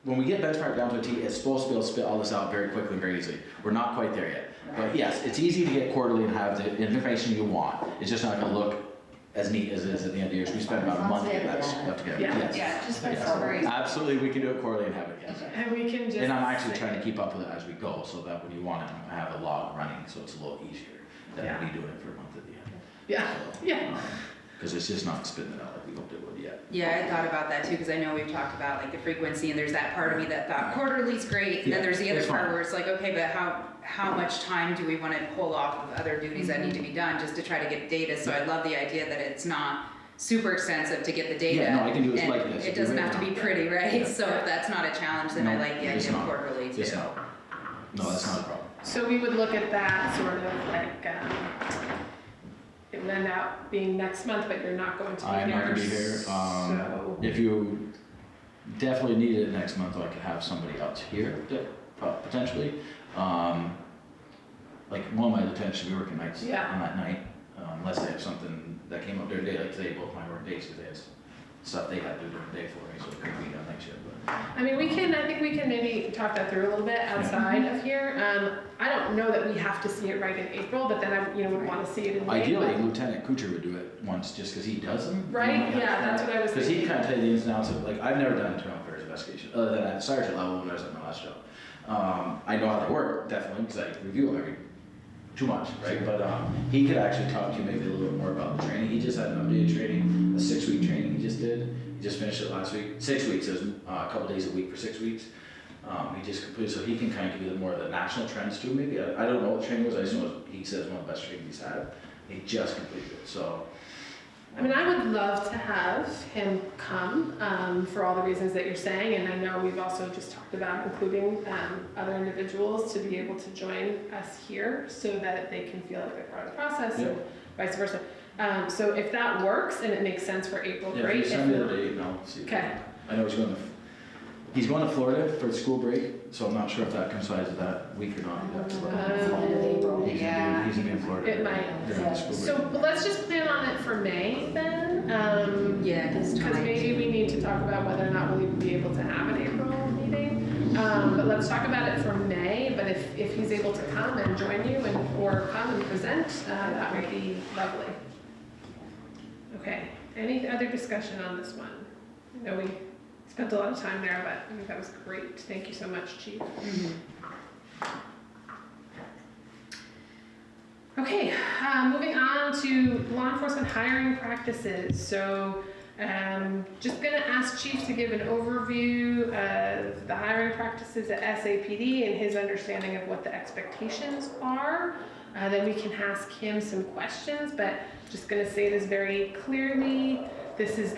when we get benchmark down to a T, it's supposed to be able to spit all this out very quickly and very easily. We're not quite there yet. But yes, it's easy to get quarterly and have the information you want. It's just not gonna look as neat as it is at the end of the year. So we spent about a month getting that stuff together. Yeah. Yes. Yeah, just by Yes. summary. Absolutely, we can do it quarterly and have it, yes. And we can just. And I'm actually trying to keep up with it as we go, so that when you want to have a log running, so it's a little easier than Yeah. me doing it for a month at the end. Yeah, yeah. Because it's just not spitting it out like we hoped it would yet. Yeah, I thought about that too, because I know we've talked about like the frequency, and there's that part of me that thought quarterly's great, and Yeah, then there's the other it's part fine. where it's like, okay, but how much time do we want to pull off of other duties that need to be done just to try to get data? So I love the idea that it's not super expensive to get the data. Yeah, no, I can do it and like this. It doesn't have to be pretty, right? Yeah. So if that's not a challenge, then I No, like the it's idea of not. quarterly too. Just no. No, that's not a problem. So we would look at that sort of like, it would end up being next month, but you're not going to be here. I am not gonna be here. So, If you definitely need it next month, I could have somebody else here potentially. Like one of my lieutenants should be working nights on Yeah. that night, unless they have something that came up during the day, like today, both my work days, because they had stuff they had to do during the day for me, so it couldn't be done next year, but. I mean, I think we can maybe talk that through a little bit outside of here. I don't know that we have to see it right in April, but then I, would want to see it in May. Ideally, Lieutenant Kuchar would do it once, just because he does them. Right, yeah, that's what I was Because he thinking. kind of tell you the ins and outs of, like, I've never done internal affairs investigation, other than at sergeant level when I was at my last job. I know how they work, definitely, because I review them every, too much, right? But he could actually talk to you maybe a little bit more about the training. He just had an updated training, a 6-week training he just did. He just finished it last week. 6 weeks, it was a couple days a week for 6 weeks. He just completed, so he can kind of give you more of the national trends too, maybe. I don't know what the training was, I just know he says one of the best trainings he's had. He just completed it, so. I mean, I would love to have him come for all the reasons that you're saying, and I know we've also just talked about including other individuals to be able to join us here so that they can feel like they're part of the process and vice versa. So if that works and it makes sense for April, Yeah, great. if you send me the date, and I'll see. Okay. I know he's going to Florida for school break, so I'm not sure if that coincides with that week or not. End of April. He's Yeah. gonna be in Florida. It might. during the school break. So but let's just plan on it for May then. Yeah, Because maybe we need to talk about whether or not we'll even be able to have an April meeting. But let's talk about it for May, but if he's able to come and join you or come and present, that would be lovely. Okay, any other discussion on this one? I know we spent a lot of time there, but I think that was great. Thank you so much, Chief. Okay, moving on to law enforcement hiring practices. So, just gonna ask Chief to give an overview of the hiring practices at SAPD and his understanding of what the expectations are. Then we can ask him some questions, but just gonna say this very clearly. This is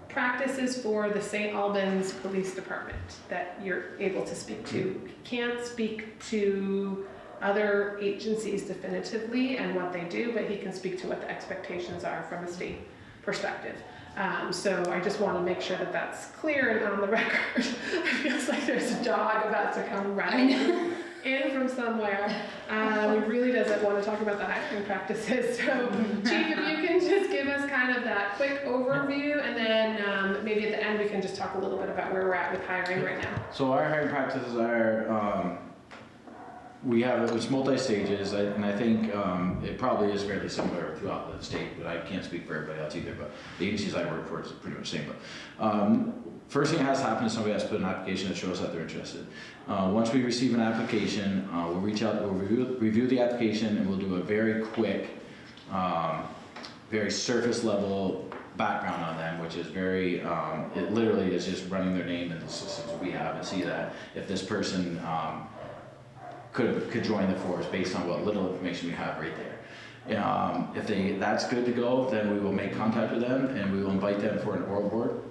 practices for the St. Albans Police Department that you're able to speak to. You can't speak to other agencies definitively and what they do, but he can speak to what the expectations are from a state perspective. So I just want to make sure that that's clear and on the record. It feels like there's a dog about to come running in from somewhere. He really doesn't want to talk about the hiring practices. So Chief, if you can just give us kind of that quick overview, and then maybe at the end we can just talk a little bit about where we're at with hiring right now. So our hiring practices are, it's multi-stages, and I think it probably is fairly similar throughout the state, but I can't speak for everybody else either, but the agencies I work for is pretty much the same. But first thing that has to happen is somebody has to put an application that shows that they're interested. Once we receive an application, we'll reach out, we'll review the application, and we'll do a very quick, very surface level background on them, which is very, it literally is just running their name in the systems we have and see that if this person could join the force based on what little information we have right there. If that's good to go, then we will make contact with them and we will invite them for an oral board,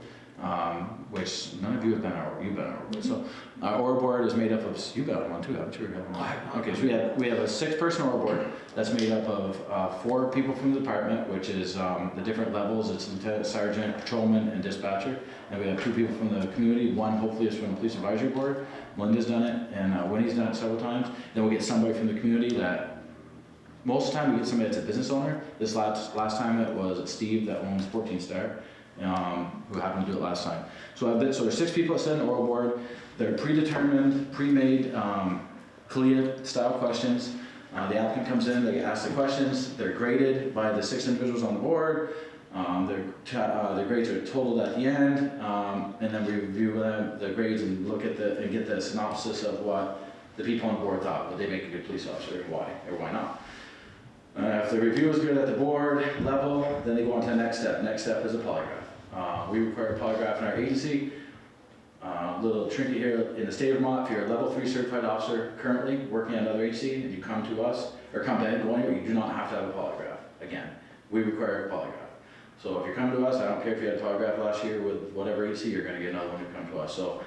which none of you have been on our oral board. So our oral board is made up of, you've been on one too, haven't you? Okay, so we have a 6-person oral board that's made up of 4 people from the department, which is the different levels. It's lieutenant, sergeant, patrolman, and dispatcher. And we have 2 people from the community. One hopefully is from the police advisory board. Linda's done it, and Winnie's done it several times. Then we'll get somebody from the community that, most of the time we get somebody that's a business owner. This last time it was Steve that owns 14 Star, who happened to do it last time. So there's 6 people that sit on the oral board. They're predetermined, pre-made, CALIA style questions. The applicant comes in, they ask the questions, they're graded by the 6 individuals on the board. Their grades are totaled at the end, and then we review the grades and look at and get the synopsis of what the people on board thought. Would they make a good police officer, and why, or why not? If the review is good at the board level, then they go on to the next step. Next step is a polygraph. We require a polygraph in our agency. Little trinket here, in the state of Vermont, if you're a level 3 certified officer currently working at another agency and you come to us, or come to Andover, you do not have to have a polygraph. Again, we require a polygraph. So if you come to us, I don't care if you had a polygraph last year with whatever agency, you're going to get another one to come to us. So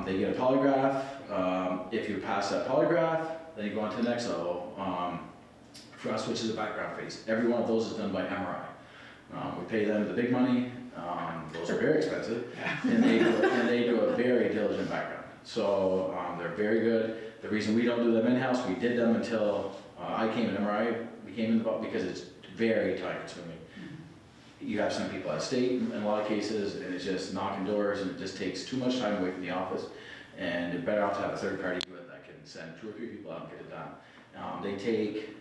they get a polygraph. If you pass that polygraph, then you go on to the next level. For us, which is a background phase. Every one of those is done by MRI. We pay them the big money. Those are very expensive, and they do a very diligent background. So they're very good. The reason we don't do them in-house, we did them until I came in. MRI became involved because it's very time consuming. you have some people out of state in a lot of cases, and it's just knocking doors, and it just takes too much time away from the office. And you're better off to have a third party do it that can send 2 or 3 people out and get it done. They take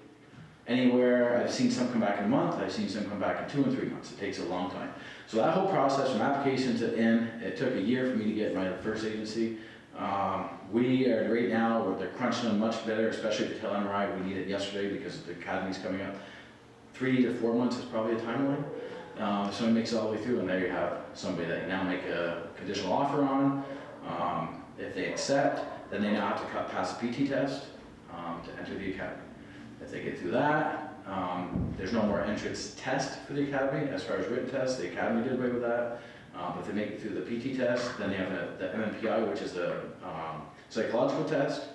anywhere, I've seen some come back in a month, I've seen some come back in 2 and 3 months. It takes a long time. So that whole process from application to in, it took a year for me to get my first agency. We are right now, they're crunching them much better, especially to tell MRI. We need it yesterday because the academy's coming up. 3 to 4 months is probably a timeline. So it makes it all the way through, and there you have somebody that you now make a conditional offer on. If they accept, then they now have to pass a PT test to enter the academy. If they get through that, there's no more entrance test for the academy as far as written tests. The academy did away with that. If they make it through the PT test, then they have the MMPI, which is the psychological test.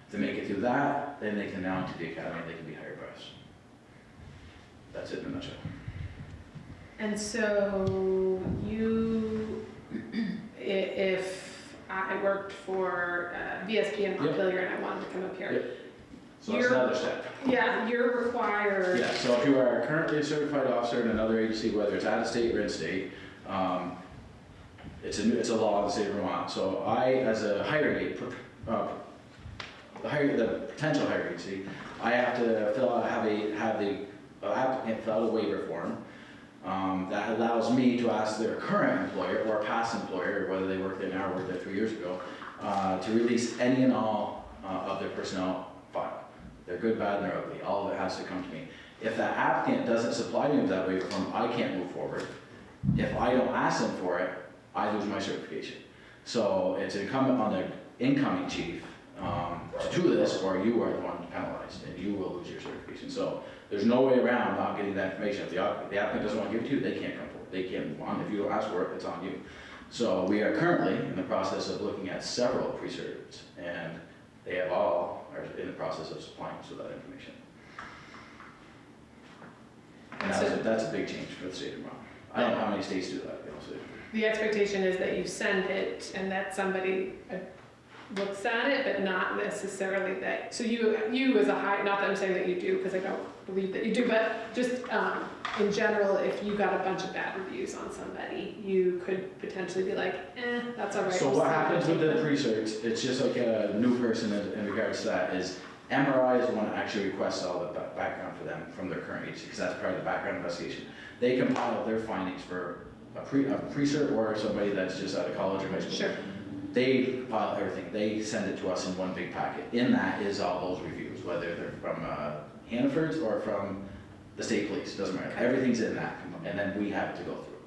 If they make it through that, then they can now enter the academy and they can be hired by us. That's it in a nutshell. And so you, if I worked for VSP in Montpelier and I wanted to come up here. Yep. So that's another step. Yeah, you're required. Yeah, so if you are currently a certified officer in another agency, whether it's out of state or in state, it's a law in the state of Vermont. So I, as a hiring the potential hiring agency, I have to have the applicant fill out a waiver form that allows me to ask their current employer or past employer, whether they work there now or worked there 3 years ago, to release any and all of their personnel file. They're good, bad, and they're ugly. All of it has to come to me. If that applicant doesn't supply me with that waiver form, I can't move forward. If I don't ask them for it, I lose my certification. So it's incumbent on the incoming chief to do this, or you are the one penalized, and you will lose your certification. So there's no way around not getting that information. If the applicant doesn't want to give it to you, they can't come forward. They can't move on. If you don't ask for it, it's on you. So we are currently in the process of looking at several pre-certs, and they have all are in the process of supplying us with that information. And that's a big change for the state of Vermont. I don't know how many states do that, honestly. The expectation is that you send it and that somebody looks at it, but not necessarily that. So you as a not that I'm saying that you do, because I don't believe that you do, but just in general, if you got a bunch of bad reviews on somebody, you could potentially be like, that's all right. So what happens with the pre-certs, it's just like a new person in regards to that, is MRI is the one that actually requests all the background for them from their current agency, because that's part of the background investigation. They compile their findings for a pre-cert or somebody that's just out of college or high school. Sure. They compile everything. They send it to us in one big packet. In that is all those reviews, whether they're from Hannaford's or from the state police, doesn't matter. Everything's in that, and then we have it to go through.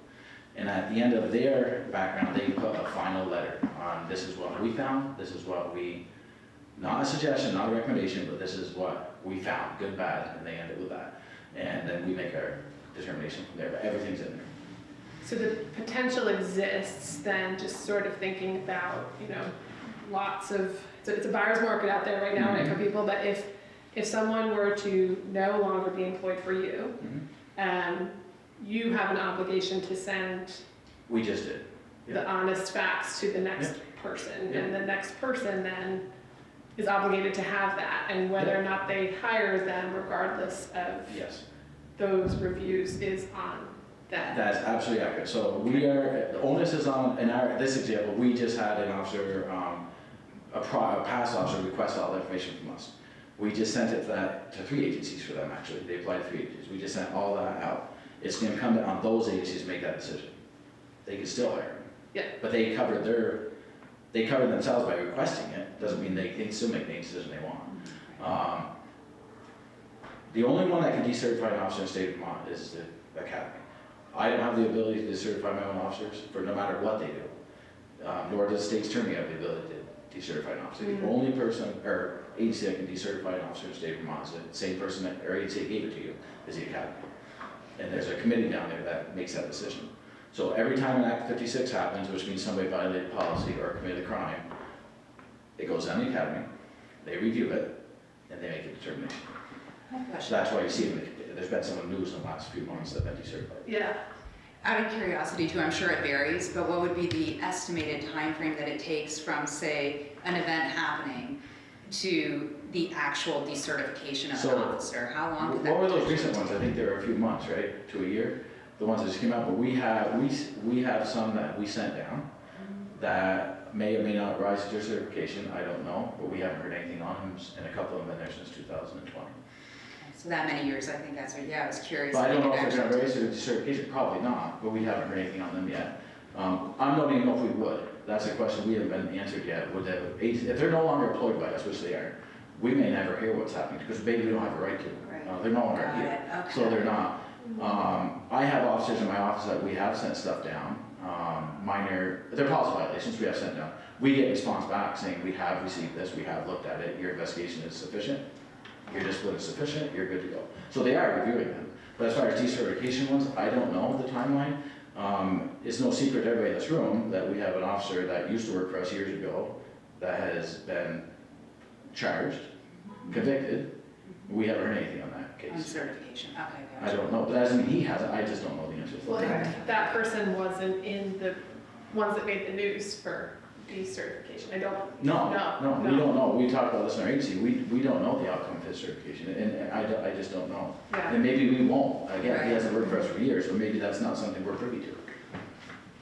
And at the end of their background, they put a final letter on, this is what we found, this is what we, not a suggestion, not a recommendation, but this is what we found, good, bad, and they end it with that. And then we make our determination from there, but everything's in there. So the potential exists then, just sort of thinking about, lots of, it's a buyer's market out there right now, right, for people, but if someone were to no longer be employed for you, you have an obligation to send We just did. the honest facts to the next person, and the next person then is obligated to have that, and whether or not they hire them, regardless of Yes. those reviews, is on them. That's absolutely accurate. So we are, the onus is on, in this example, we just had an officer, a past officer request all the information from us. We just sent it to 3 agencies for them, actually. They applied to 3 agencies. We just sent all that out. It's incumbent on those agencies to make that decision. They can still hire them. Yeah. But they covered themselves by requesting it. Doesn't mean they can still make any decision they want. The only one that can decertify an officer in the state of Vermont is the academy. I don't have the ability to decertify my own officers for no matter what they do. Nor does the state's attorney have the ability to decertify an officer. The only person or agency that can decertify an officer in the state of Vermont is the same person or agency that gave it to you is the academy. And there's a committee down there that makes that decision. So every time an Act 56 happens, which means somebody violated policy or committed a crime, it goes down the academy, they review it, and they make a determination. So that's why you see there's been some news in the last few months that have been decertified. Yeah. Out of curiosity too, I'm sure it varies, but what would be the estimated time frame that it takes from, say, an event happening to the actual decertification of an officer? How long could that What were those potentially recent ones? I think there were a few months, right? To a year? the ones that just came out, but we have some that we sent down that may or may not rise to certification, I don't know, but we haven't heard anything on them, and a couple of them been there since 2020. So that many years, I think that's what, yeah, I was curious. But I don't know if it they're gonna actually- raise their certification, probably not, but we haven't heard anything on them yet. I don't even know if we would, that's a question we haven't been answered yet, would the agency, if they're no longer employed by us, which they are, we may never hear what's happening, because maybe we don't have a right to. Right. They're no longer Got here, it, okay. so they're not. I have officers in my office that we have sent stuff down, minor, they're policy violations, we have sent down. We get response back saying, we have received this, we have looked at it, your investigation is sufficient, your discipline is sufficient, you're good to go. So they are reviewing them. But as far as decertification ones, I don't know the timeline. It's no secret to everybody in this room that we have an officer that used to work for us years ago that has been charged, convicted. We haven't heard anything on that On case. certification, okay, I gotcha. don't know, but that doesn't mean he hasn't, I just don't know the answer to Well, that. that person wasn't in the ones that made the news for decertification. I don't. No, No, we don't know. We talked about this in our agency. We don't know the outcome of his certification, and I just don't know. Yeah. And maybe we won't. Again, Right. he hasn't worked for us for years, so maybe that's not something we're privy to.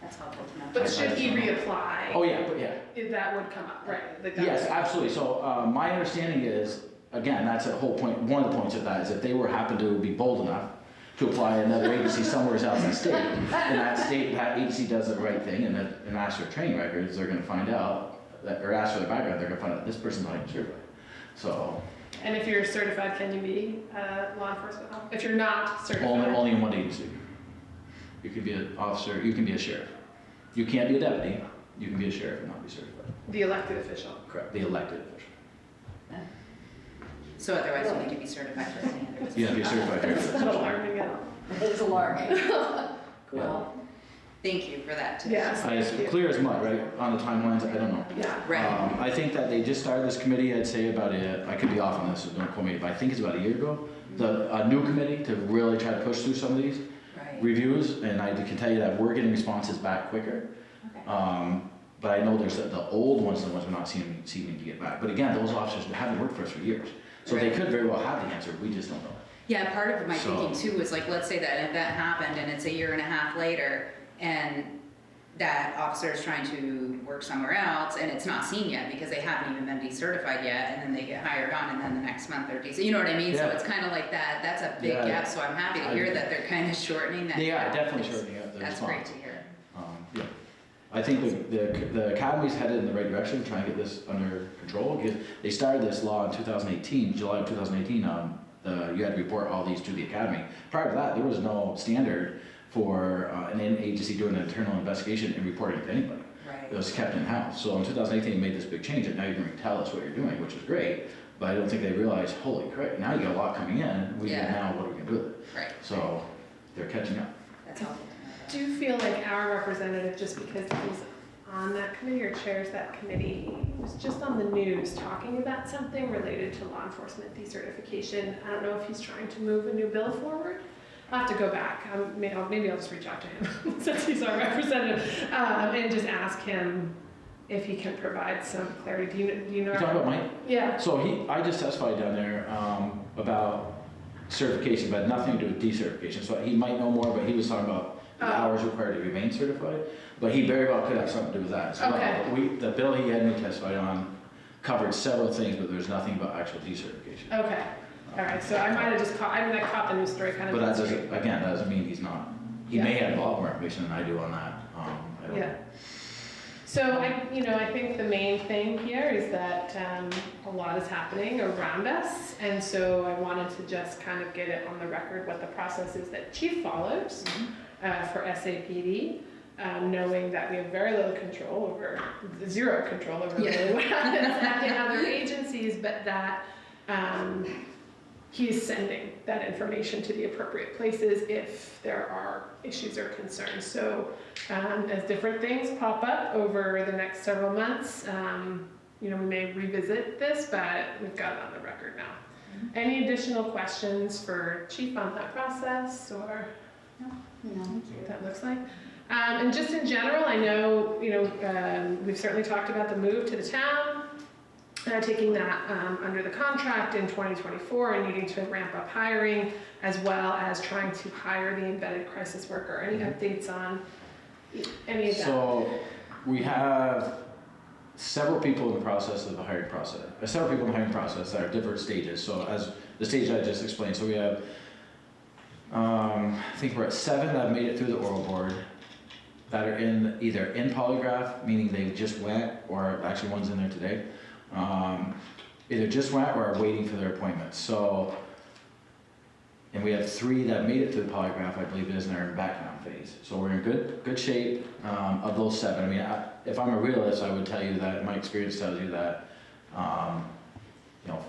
That's helpful to know. But should he reapply? Oh, yeah, but yeah. That would come up, right? The Yes, guy- absolutely. So, my understanding is, again, that's a whole point, one of the points of that is if they were happen to be bold enough to apply another agency somewhere else in the state, and that agency does the right thing and asks for training records, they're gonna find out that, or ask for the background, they're gonna find out this person's not even certified. So, And if you're certified, can you be law enforcement? If you're not certified, only in one agency. You could be an officer, you can be a sheriff. You can't be a deputy, you can be a sheriff and not be certified. the elected official. Correct, the elected official. So otherwise you need to be certified for standards. You have to be certified. It's not alarming at all. It's alarming. Yeah. Thank you for that. tip. Yes. As clear as mud, right, on the timelines, I don't know. Yeah. Right, I think that they just started this committee, I'd say about I could be off on this, so don't quote me, but I think it's about a year ago. A new committee to really try to push through some of these right. reviews, and I can tell you that we're getting responses back quicker. Okay. But I know there's the old ones, the ones we're not seeming to get back. But again, those officers haven't worked for us for years. So they could very well have the answer, we just don't know. Yeah, part of my So- thinking too was like, let's say that an event happened and it's a year and a half later and that officer is trying to work somewhere else and it's not seen yet because they haven't even been decertified yet, and then they get hired on and then the next month they're you know what I mean? So Yeah. it's kind of like that, that's a big Yeah. gap, so I'm happy to hear that they're kind of shortening that They are gap. definitely It's- shortening up the That's response. great to hear. Yeah. I think the academy's headed in the right direction, trying to get this under control. Because they started this law in 2018, July of 2018. You had to report all these to the academy. Prior to that, there was no standard for an agency doing an internal investigation and reporting it to anybody. It Right. was kept in-house. So in 2018, they made this big change, and now you're going to tell us what you're doing, which is great. But I don't think they realized, holy crap, now you got a lot coming in. Yeah. Now what are we going to do with it? Right. So they're catching up. That's helpful to know. Do you feel like our representative, just because he's on that committee or chairs that committee, was just on the news talking about something related to law enforcement decertification? I don't know if he's trying to move a new bill forward. I'll have to go back. Maybe I'll just reach out to him since he's our representative and just ask him if he can provide some clarity. Do you know? You talking about Mike? Yeah. So I just testified down there about certification, but nothing to do with decertification. So he might know more, but he was talking about the hours required to remain certified. But he very well could have something to do with that as well. Okay. But the bill he had me testified on covered several things, but there's nothing about actual decertification. Okay. All right. So I might have just caught. I caught the news story kind of. But that doesn't mean he's not. He may have a lot more information than I do on that. I don't Yeah. So I think the main thing here is that a lot is happening around us, and so I wanted to just kind of get it on the record what the process is that Chief follows for SAPD, knowing that we have very little control over, zero control over really what happens in other agencies, but that he is sending that information to the appropriate places if there are issues or concerns. So as different things pop up over the next several months, we may revisit this, but we've got it on the record now. Any additional questions for Chief on that process or what that looks like? And just in general, I know, we've certainly talked about the move to the town. taking that under the contract in 2024 and needing to ramp up hiring, as well as trying to hire the embedded crisis worker. Any updates on any of that? So we have several people in the process of the hiring process, several people in the hiring process that are different stages. So as the stage I just explained, so we have, I think we're at 7 that have made it through the oral board that are either in polygraph, meaning they just went, or actually one's in there today, either just went or are waiting for their appointments. So, and we have 3 that made it through the polygraph, I believe it is, and they're in background phase. So we're in good shape of those 7. I mean, if I'm a realist, I would tell you that my experience tells you that,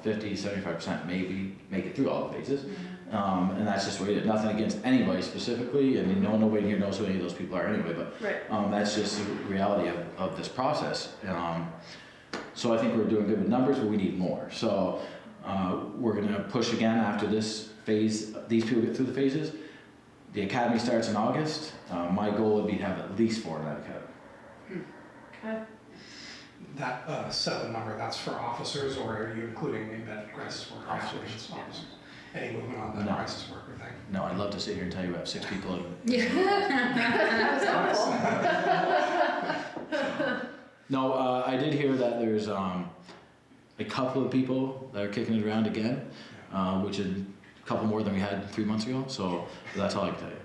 50, 75% maybe make it through all the phases. And that's just what it is. Nothing against anybody specifically. I mean, nobody here knows who any of those people are anyway, but Right. that's just the reality of this process. So I think we're doing good with numbers, but we need more. So we're gonna push again after this phase, these people get through the phases. The academy starts in August. My goal would be to have at least 4 in that academy. Okay. That 7 number, that's for officers, or are you including the embedded crisis worker? Officers, Yeah. Any movement on the No. crisis worker thing? No, I'd love to sit here and tell you we have 6 people in. No, I did hear that there's a couple of people that are kicking it around again, which is a couple more than we had 3 months ago. So that's all I can tell you.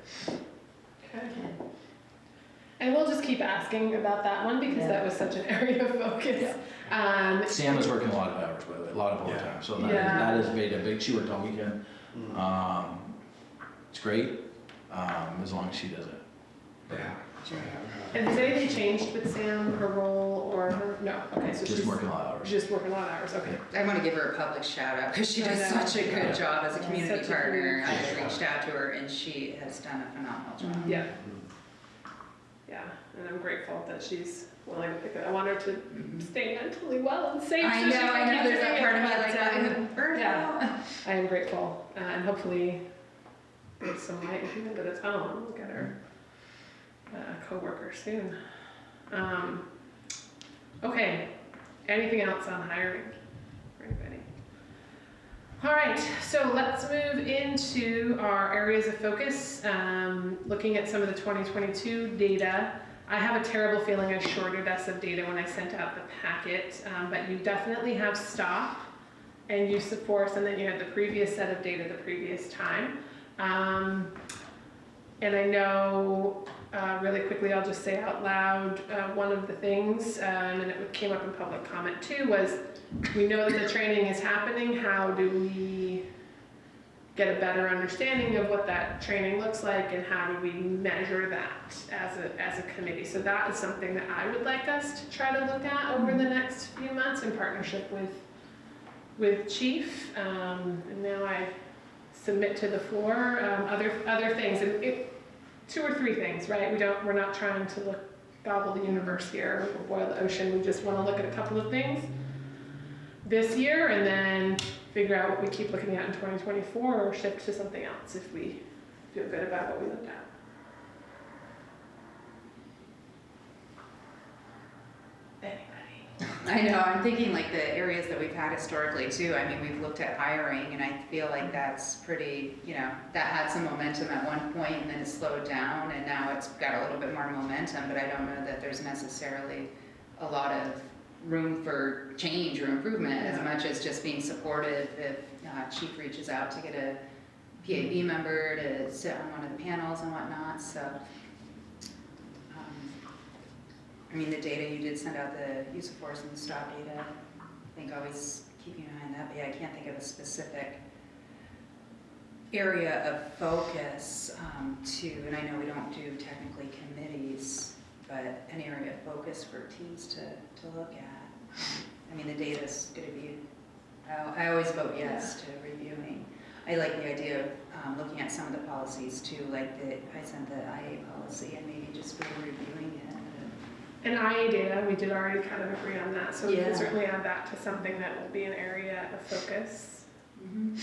Okay. And we'll just keep asking about that one because that was such an area of focus. Sam is working a lot of hours, by the way, a lot of overtime. So that has made a big. She worked all weekend. It's great, as long as she does it. Yeah. And has anything changed with Sam, her role, or her, no? Okay, so Just she's working a lot of hours. just working a lot of hours, okay. I want to give her a public shout out because she does such a good job as a community Such a partner. good I reached out to her and she has done a phenomenal job. Yeah. Yeah, and I'm grateful that she's willing to pick it. I want her to stay mentally well and safe. I so she know, can keep there's doing that it, part of me but, like, I would burn yeah. out. I am grateful, and hopefully there's some light at the end of the tunnel. We'll get her a coworker soon. Okay, anything else on hiring for anybody? All right, so let's move into our areas of focus. Looking at some of the 2022 data, I have a terrible feeling I shorted us of data when I sent out the packet, but you definitely have stop and use of force, and then you had the previous set of data the previous time. And I know, really quickly, I'll just say out loud, one of the things, and it came up in public comment too, was we know that the training is happening. How do we get a better understanding of what that training looks like, and how do we measure that as a committee? So that is something that I would like us to try to look at over the next few months in partnership with Chief. And now I submit to the floor other things, and 2 or 3 things, right? We're not trying to gobble the universe here or boil the ocean. We just want to look at a couple of things this year and then figure out what we keep looking at in 2024 or shift to something else if we feel good about what we looked at. Anybody? I know, I'm thinking like the areas that we've had historically too. I mean, we've looked at hiring and I feel like that's pretty, that had some momentum at one point and then it slowed down and now it's got a little bit more momentum, but I don't know that there's necessarily a lot of room for change or improvement as much as just being supportive if Chief reaches out to get a PAB member to sit on one of the panels and whatnot, so. I mean, the data, you did send out the use of force and the stop data. I think always keeping an eye on that, but yeah, I can't think of a specific area of focus and I know we don't do technically committees, but an area of focus for teams to look at. I mean, the data's gonna be, I always vote yes to reviewing. I like the idea of looking at some of the policies too, like I sent the IA policy and maybe just reviewing it. And IA data, we did already kind of agree on that, so we Yeah. can certainly add that to something that will be an area of focus. Mm-hmm.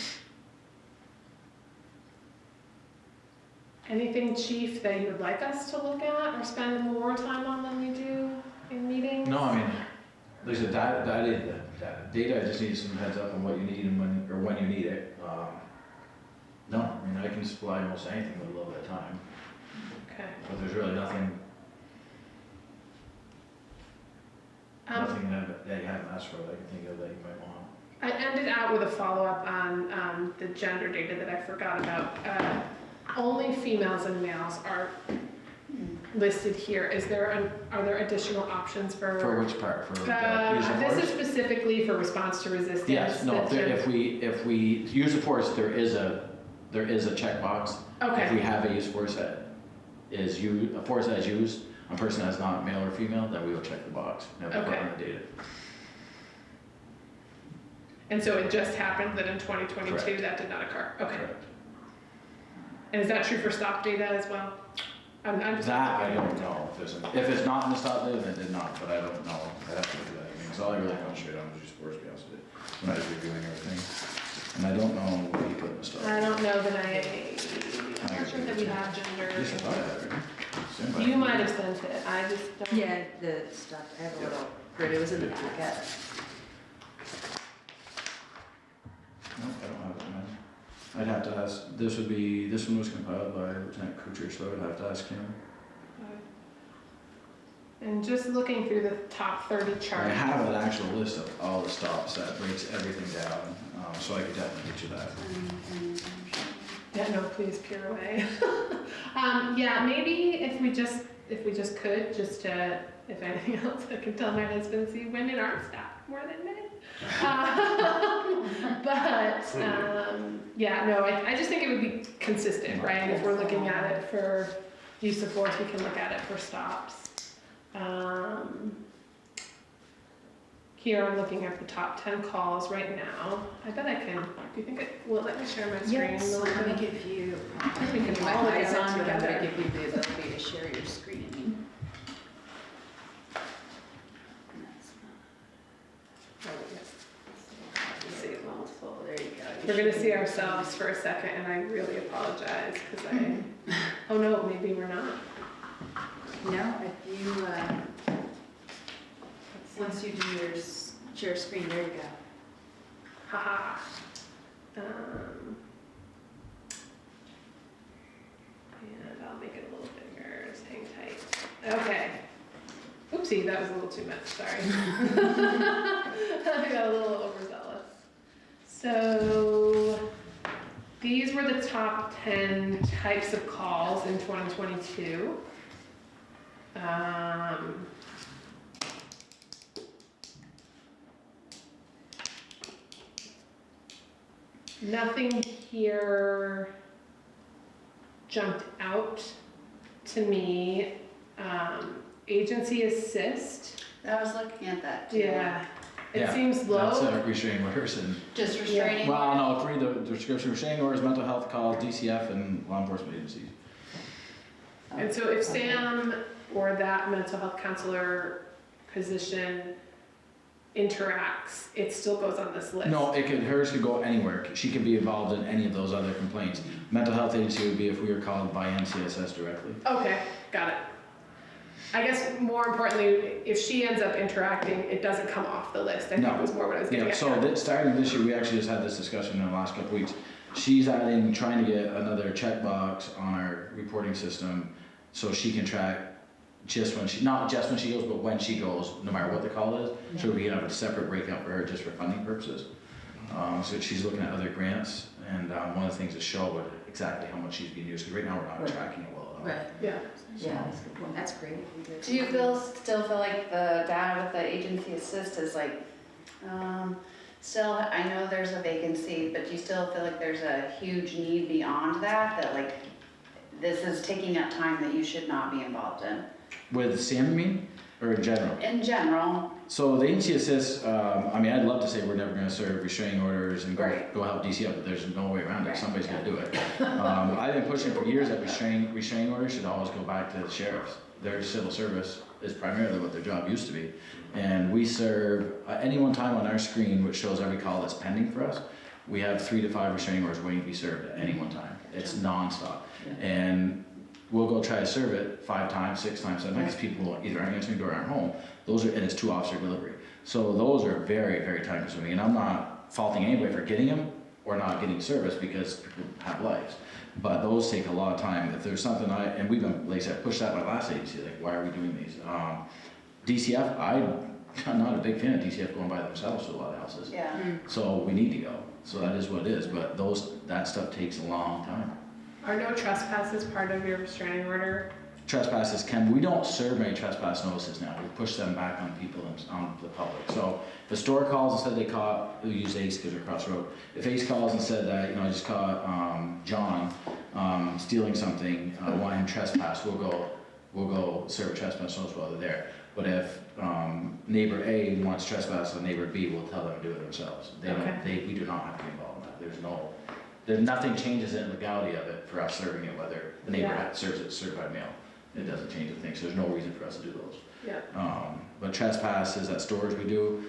Anything, Chief, that you would like us to look at or spend more time on than we do in meetings? No, I mean, Like I said, data, I just need some heads up on what you need and when you need it. No, I mean, I can supply almost anything with a little bit of time, Okay. but there's really nothing that you haven't asked for that I can think of that you might want. I ended out with a follow-up on the gender data that I forgot about. Only females and males are listed here. Are there additional options for? For which part? For use of This is force? specifically for response to resistance. Yes, no, if we use of force, there is a checkbox. Okay. If we have a use of force that is used, a force that is used, a person that's not male or female, then we will check the box. And we'll put Okay. on the data. And so it just happened that in 2022 Correct. that did not occur. Okay. Correct. And is that true for stop data as well? I'm just. That I don't know. If it's not in the stop data, then it did not, but I don't know. I'd have to look at that. I mean, 'cause all I really concentrate on is just force, to be honest with you, when I was reviewing everything. And I don't know what he put in the stop. I don't know that I'm not sure that we have gender. At least I thought I had it. Stand by. You might have sent it, I just don't. Yeah, the stuff, I have a little, it was in the packet. No, I don't have it, man. I'd have to ask, this one was compiled by Lieutenant Kuchar, so I would have to ask him. And just looking through the top 30 I charts. have an actual list of all the stops that breaks everything down, so I could definitely get you that. Yeah, no, please peer away. Yeah, maybe if we just could, just to, if anything else, I can tell my husband, see, women aren't stopped more than men. Yeah, no, I just think it would be consistent, right? If we're looking at it for use of force, we can look at it for stops. Here I'm looking at the top 10 calls right now. I bet I can, do you think it will let me share my screen? Yes, let me Melissa? give you, I think we can my all look eyes at on, it but I'm gonna together. give you the ability to share your screen. See, Multiple, there you go. we're gonna see ourselves for a second, and I really apologize, because oh no, maybe we're not. No, if you, once you do your share screen, there you go. Haha. And I'll make it a little bigger, just hang tight. Okay. Oopsie, that was a little too much, sorry. I got a little overzealous. So, these were the top 10 types of calls in 2022. Nothing here jumped out to me. Agency assist, I was looking at that too. yeah, it Yeah, seems That's low. restraining orders and, Just restraining. well, no, three, the description, restraining orders, mental health calls, DCF, and law enforcement agencies. And so if Sam or that mental health counselor position interacts, it still goes on this list. No, hers could go anywhere. She could be involved in any of those other complaints. Mental health agency would be if we were called by NCSS directly. Okay, got it. I guess more importantly, if she ends up interacting, it doesn't come off the list. I think No. was more what I was getting Yeah, at. so starting this year, we actually just had this discussion in the last couple weeks. She's trying to get another checkbox on our reporting system so she can track not just when she goes, but when she goes, no matter what the call is. So we have a separate breakout for her just for funding purposes. So she's looking at other grants, and one of the things to show exactly how much she's being used, because right now we're not tracking it well at all. Right. Yeah. Yeah, that's a good one. That's great. Do you still feel like the data with the agency assist is like, still, I know there's a vacancy, but do you still feel like there's a huge need beyond that like this is taking up time that you should not be involved in? With Sam, you mean, or in general? In general, So the agency assist, I'd love to say we're never going to serve restraining orders and Right. go help DCF, but there's no way around it. Right. Somebody's got to do it. I've been pushing for years that restraining orders should always go back to the sheriffs. Their civil service is primarily what their job used to be. And we serve, any one time on our screen, which shows every call that's pending for us, we have 3 to 5 restraining orders waiting to be served at any one time. It's nonstop. And we'll go try to serve it 5 times, 6 times, 7 times, people either aren't answering the door or aren't home. Those are, and it's 2 officer delivery. So those are very, very time consuming, and I'm not faulting anybody for getting them or not getting service because people have lives. But those take a lot of time. If there's something and we've been, like I said, pushed that in my last agency, like why are we doing these? DCF, I'm not a big fan of DCF going by themselves to a lot of houses. Yeah. So we need to go. So that is what it is, but that stuff takes a long time. Are no trespasses part of your restraining order? Trespasses we don't serve many trespass notices now. We push them back on people and on the public. So if a store calls and said they caught, we use Ace because they're across the road. If Ace calls and said that, I just caught John stealing something, wanting him trespass, we'll go serve a trespass notice while they're there. But if neighbor A wants trespass on neighbor B, we'll tell them to do it themselves. We do not have to be involved in that. There's nothing changes in the legality of it for us serving it, whether the neighbor serves it certified mail. It doesn't change the thing, so there's no reason for us to do those. Yeah. But trespasses at stores we do,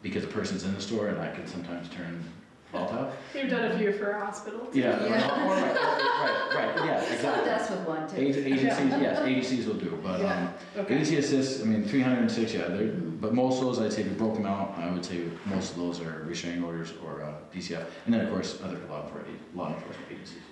because the person's in the store and that can sometimes turn volatile. You've done a few for a hospital too. Yeah, right, yeah, exactly. That's with one too. Agencies, yes, agencies will do, but Okay. agency assists, 306, but most of those, I'd say if you broke them out, I would say most of those are restraining orders or DCF, and then of course other law enforcement agencies.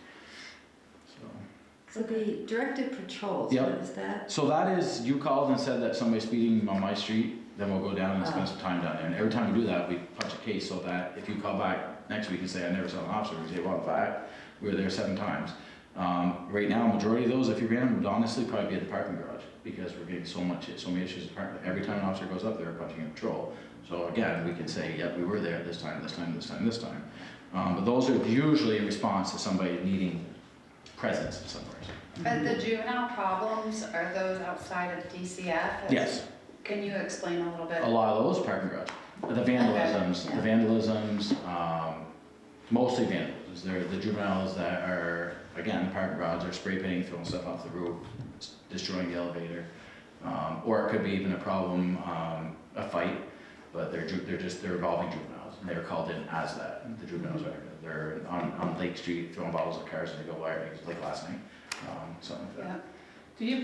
So the directed patrols, Yep. what is that? So that is, you called and said that somebody's speeding on my street, then we'll go down and spend some time down there. And every time we do that, we punch a case so that if you call back next week and say, I never saw an officer, we say, well, in fact, we were there 7 times. Right now, majority of those, if you ran them, would honestly probably be at the parking garage because we're getting so many issues at the parking. Every time an officer goes up there, we're punching a patrol. So again, we can say, yep, we were there this time. But those are usually in response to somebody needing presence somewhere. But the juvenile problems, are those outside of DCF? Yes. Can you explain a little bit? A lot of those parking garage. The vandalisms, mostly vandalisms. They're the juveniles that are, again, the parking garage, they're spray painting, throwing stuff off the roof, destroying the elevator. Or it could be even a problem, a fight, but they're involving juveniles. And they were called in as that. The juveniles they're on Lake Street throwing bottles of cars and they go wiring, like last night, something like that. Yeah. Do you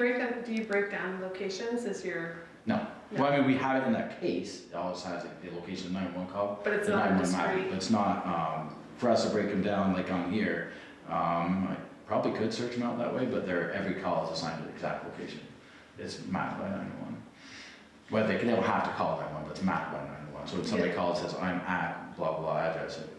break down locations as your? No. Well, we have it in that case. It always has the location of 911 call. But it's the not 911 map. discrete. It's not for us to break them down like on here. I probably could search them out that way, but every call is assigned to the exact location. It's mapped by 911. Well, they don't have to call 911, but it's mapped by 911. So if somebody calls and says, I'm at blah, blah, blah address, it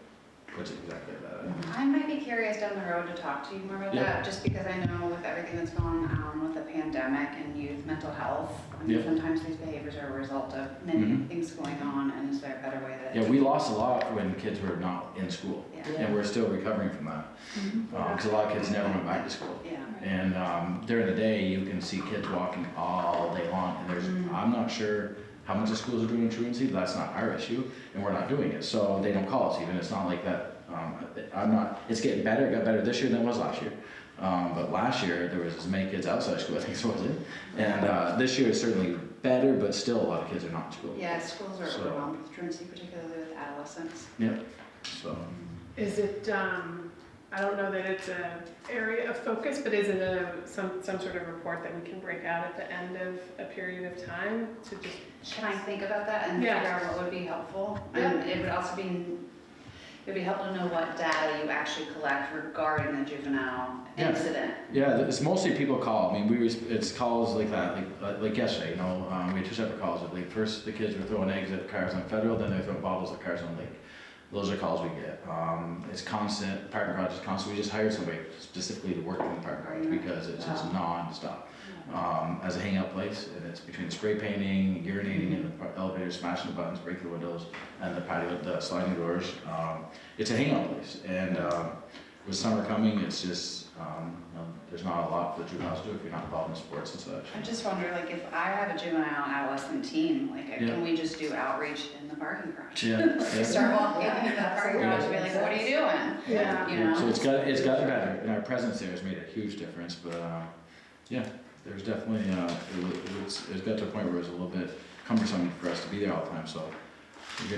puts it exactly like that. I might be curious down the road to talk to you more about that, just because I know with everything that's going on with the pandemic and youth mental health, sometimes these behaviors are a result of many things going on, and is there a better way that? Yeah, we lost a lot when kids were not in school, Yeah. and we're still recovering from that. Because a lot of kids never went back to school. Yeah. And during the day, you can see kids walking all day long, and I'm not sure how much the schools are doing truancy, but that's not our issue, and we're not doing it, so they don't call us even. It's not like that. It's getting better. It got better this year than it was last year. But last year there was as many kids outside school, I think so was it. And this year is certainly better, but still a lot of kids are not in school. Yeah, schools are overwhelmed with truancy, particularly with adolescents. Yep. So. Is it? I don't know that it's an area of focus, but is it some sort of report that we can break out at the end of a period of time to just? Can I think about that and figure out what would be helpful? Yeah. And it would also be. It'd be helpful to know what data you actually collect regarding the juvenile incident. Yeah, it's mostly people call. It's calls like that, like yesterday. We had 2 separate calls. Like first, the kids were throwing eggs at cars on Federal, then they're throwing bottles at cars on Lake. Those are calls we get. It's constant. Parking garage is constant. We just hired somebody specifically to work in the parking garage because it's just non-stop. As a hangout place, and it's between spray painting, urinating in the elevator, smashing the buttons, breaking the windows, and the patio, the sliding doors. It's a hangout place, and with summer coming, it's just there's not a lot for the juveniles to do if you're not involved in sports and such. I just wonder, if I have a juvenile adolescent teen, can we just do outreach in the parking garage? Yeah. Start walking into the parking garage and be like, what are you doing? Yeah. So it's gotten better, and our presence there has made a huge difference. But there's definitely it's got to a point where it's a little bit cumbersome for us to be there all the time. So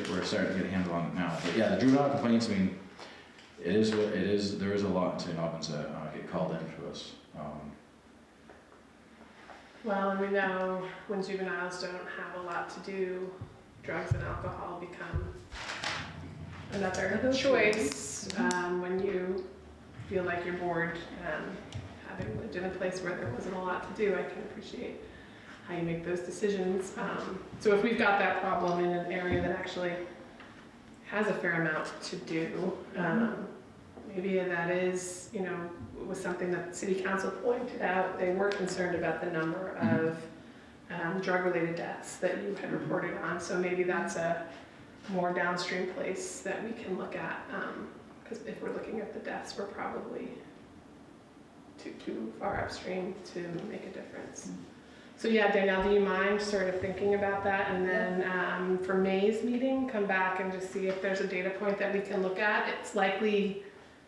we're starting to get a handle on it now. But yeah, the juvenile complaints. it is what it is. There is a lot in St. Albans that get called in to us. Well, and we know when juveniles don't have a lot to do, drugs and alcohol become another choice. When you feel like you're bored, having lived in a place where there wasn't a lot to do, I can appreciate how you make those decisions. So if we've got that problem in an area that actually has a fair amount to do, maybe that is, was something that City Council pointed out. They were concerned about the number of drug-related deaths that you had reported on. So maybe that's a more downstream place that we can look at. Because if we're looking at the deaths, we're probably too far upstream to make a difference. So yeah, Danielle, do you mind sort of thinking about that? And then for May's meeting, come back and just see if there's a data point that we can look at. It's likely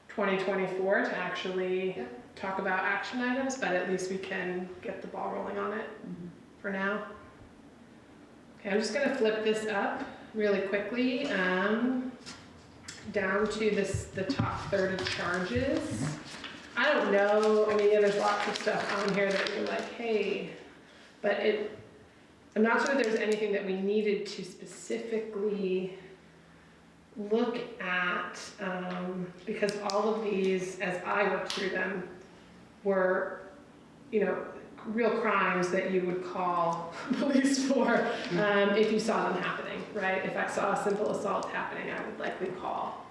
2024 to actually talk about action items, but at least we can get the ball rolling on it for now. Okay, I'm just gonna flip this up really quickly down to the top third of charges. I don't know, I mean, yeah, there's lots of stuff on here that you're like, hey, but I'm not sure that there's anything that we needed to specifically look at, because all of these, as I worked through them, were, real crimes that you would call police for if you saw them happening, right? If I saw a simple assault happening, I would likely call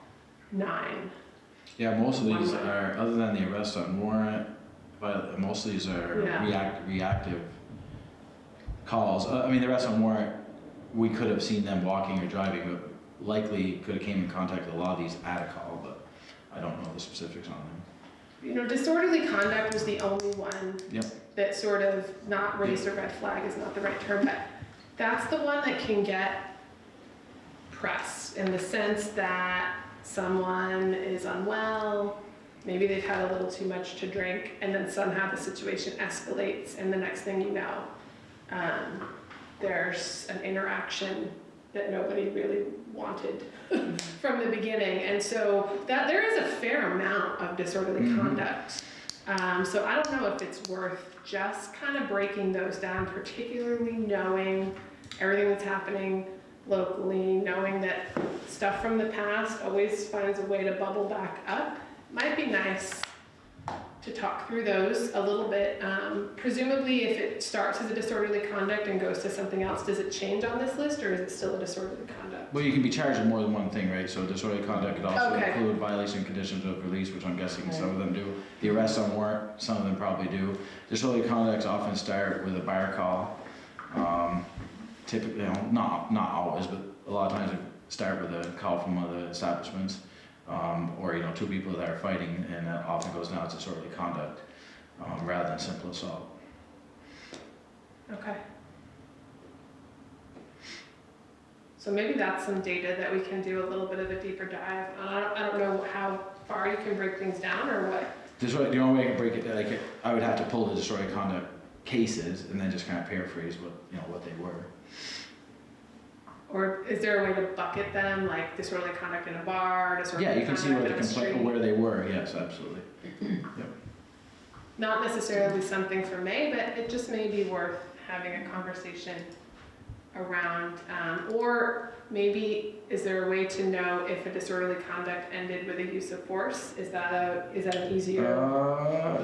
9. Yeah, most of these are, other than the arrest on warrant, but most of these are reactive calls. I mean, the arrest on warrant, we could have seen them walking or driving, but likely could have came in contact with a lot of these at a call, but I don't know the specifics on them. Disorderly conduct was the only one that sort of, not raised a red flag is not the right term, but that's the one that can get press in the sense that someone is unwell, maybe they've had a little too much to drink, and then somehow the situation escalates, and the next thing you know, there's an interaction that nobody really wanted from the beginning. And so that there is a fair amount of disorderly conduct. So I don't know if it's worth just kind of breaking those down, particularly knowing everything that's happening locally, knowing that stuff from the past always finds a way to bubble back up. Might be nice to talk through those a little bit. Presumably if it starts as a disorderly conduct and goes to something else, does it change on this list, or is it still a disorderly conduct? Well, you can be charged with more than one thing, right? So disorderly conduct could also include violation of conditions of release, which I'm guessing some of them do. The arrest on warrant, some of them probably do. Disorderly conducts often start with a bar call. Typically, not always, but a lot of times it start with a call from one of the establishments. Or two people that are fighting, and that often goes down to disorderly conduct rather than simple assault. Okay. So maybe that's some data that we can do a little bit of a deeper dive on. I don't know how far you can break things down or what. The only way I can break it, I would have to pull the disorderly conduct cases and then just kind of paraphrase what they were. Or is there a way to bucket them, like disorderly conduct in a bar, disorderly you can see where they were. Yes, absolutely. Yep. Not necessarily something for May, but it just may be worth having a conversation around. Or maybe is there a way to know if a disorderly conduct ended with a use of force? Is that an easier?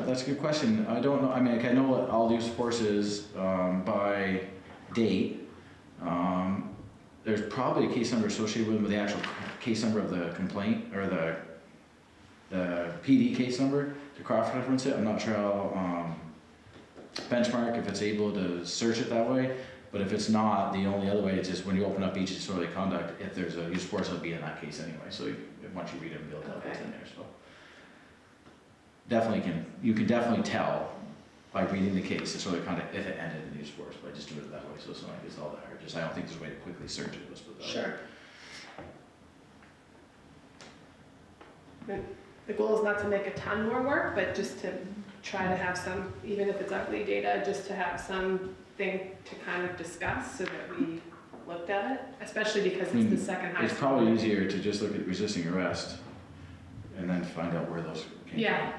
That's a good question. I don't know. I mean, I know what all use of force is by date. There's probably a case number associated with the actual case number of the complaint, or the PD case number to cross-reference it. I'm not sure how benchmark if it's able to search it that way, but if it's not, the only other way is just when you open up each disorderly conduct, if there's a use of force, it'll be in that case anyway. So once you read it, you'll tell it's in there. So you can definitely tell by reading the case disorderly conduct if it ended in use of force by just doing it that way. So it's not like it's all that hard. I don't think there's a way to quickly search it. Let's put that Sure. The goal is not to make a ton more work, but just to try to have some, even if it's ugly data, just to have something to kind of discuss so that we looked at it, especially because it's the second highest. It's probably easier to just look at resisting arrest and then find out where those came Yeah.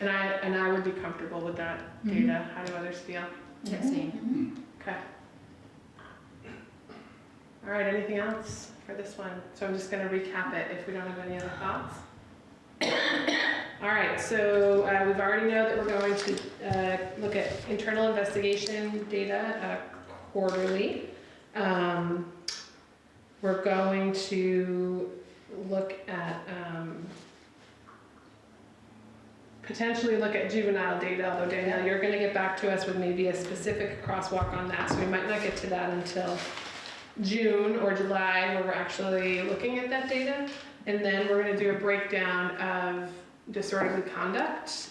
And I would be comfortable with that data. How do others feel? Yeah, same. Okay. All right, anything else for this one? So I'm just gonna recap it if we don't have any other thoughts. All right, so we've already know that we're going to look at internal investigation data quarterly. We're going to look at, potentially look at juvenile data, although Danielle, you're gonna get back to us with maybe a specific crosswalk on that, so we might not get to that until June or July, where we're actually looking at that data. And then we're gonna do a breakdown of disorderly conduct.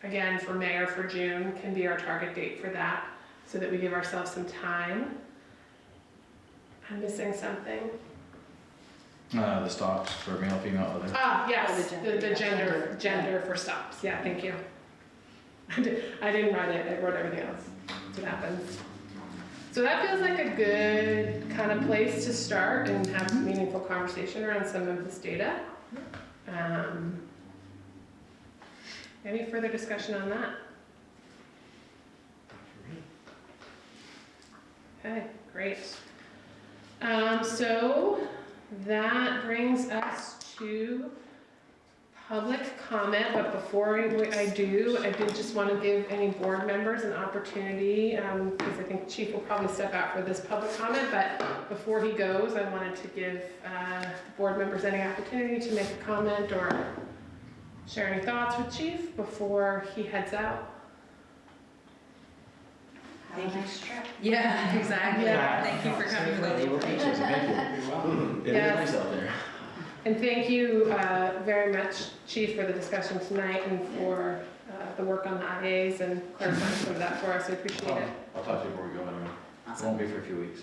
Again, for May or for June can be our target date for that, so that we give ourselves some time. I'm missing something. The stops for male, female, other. Ah, yes, Oh, the the gender. gender for stops, yeah, thank you. I didn't write it, I wrote everything else, that's what happens. So that feels like a good kind of place to start and have meaningful conversation around some of this data. Any further discussion on that? Okay, great. So that brings us to public comment, but before I did just want to give any board members an opportunity, because I think Chief will probably step out for this public comment, but before he goes, I wanted to give board members any opportunity to make a comment or share any thoughts with Chief before he heads out. Have a nice trip. Yeah, exactly. Yeah. Thank you for coming for the information. Thank you. It Yes. is nice out there. And thank you very much, Chief, for the discussion tonight and for the work on the IAs and clarifying some of that for us. I appreciate it. I'll talk to you before we go anyway. It Awesome. won't be for a few weeks.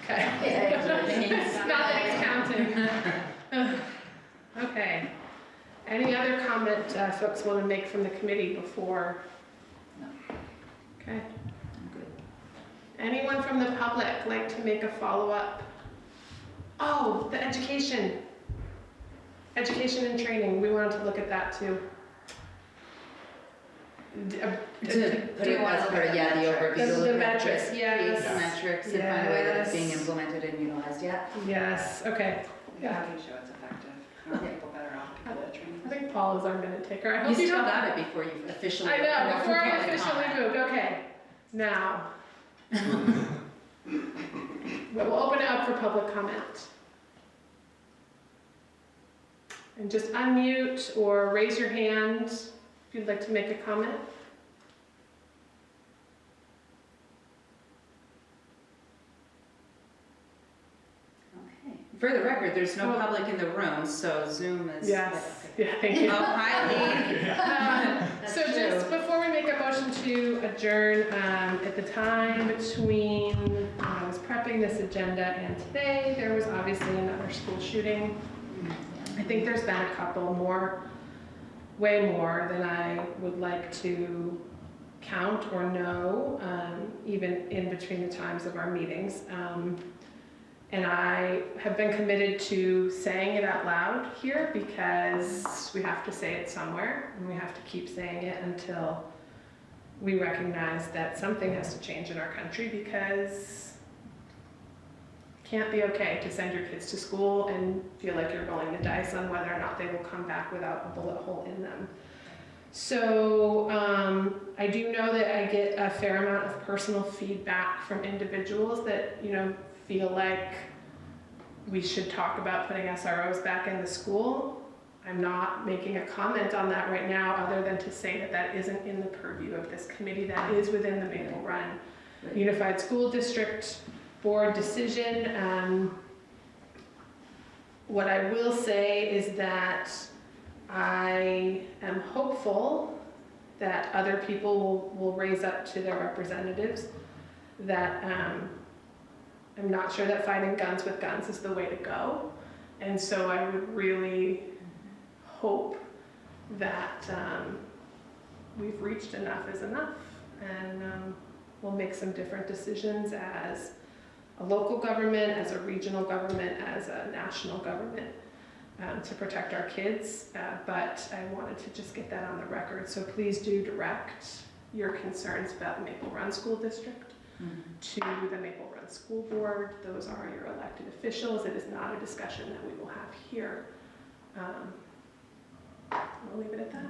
Okay. Thanks. Not that it's counting. Okay. Any other comment folks want to make from the committee before? No. Okay. I'm good. Anyone from the public like to make a follow-up? Oh, the education and training. We wanted to look at that too. To put it as part of, yeah, the overview. to The look at metrics, create yes. some metrics and find a way that it's being Yes. implemented and utilized, yeah. Yes, okay. Yeah, I can show it's effective. Are people better off to go to training? I think Paul is our minute taker. I You hope still don't- got it before you officially. I opened know, up for before I public officially comment. moved, okay. Now. But we'll open it up for public comment. And just unmute or raise your hand if you'd like to make a comment. Okay. For the record, there's no Oh. public in the room, so Zoom is. Yes, yeah, thank you. Oh, hi, Lee. So just before we make a motion to adjourn, at the time between when I was prepping this agenda and today, there was obviously another school shooting. I think there's been a couple more, way more than I would like to count or know, even in between the times of our meetings. And I have been committed to saying it out loud here because we have to say it somewhere and we have to keep saying it until we recognize that something has to change in our country, because it can't be okay to send your kids to school and feel like you're rolling the dice on whether or not they will come back without a bullet hole in them. So I do know that I get a fair amount of personal feedback from individuals that, feel like we should talk about putting SROs back in the school. I'm not making a comment on that right now, other than to say that that isn't in the purview of this committee. That is within the Maple Run Unified School District Board decision. What I will say is that I am hopeful that other people will raise up to their representatives that I'm not sure that fighting guns with guns is the way to go. And so I would really hope that we've reached enough is enough, and we'll make some different decisions as a local government, as a regional government, as a national government. to protect our kids, but I wanted to just get that on the record. So please do direct your concerns about the Maple Run School District to the Maple Run School Board. Those are your elected officials. It is not a discussion that we will have here. We'll leave it at that.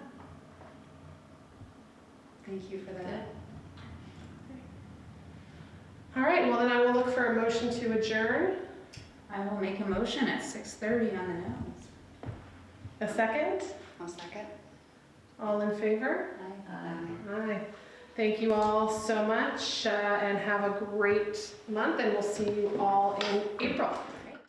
Thank you for that. All right, well then I will look for a motion to adjourn. I will make a motion at 6:30 on the nose. A second? I'll second. All in favor? Aye. Thank you all so much, and have a great month, and we'll see you all in April.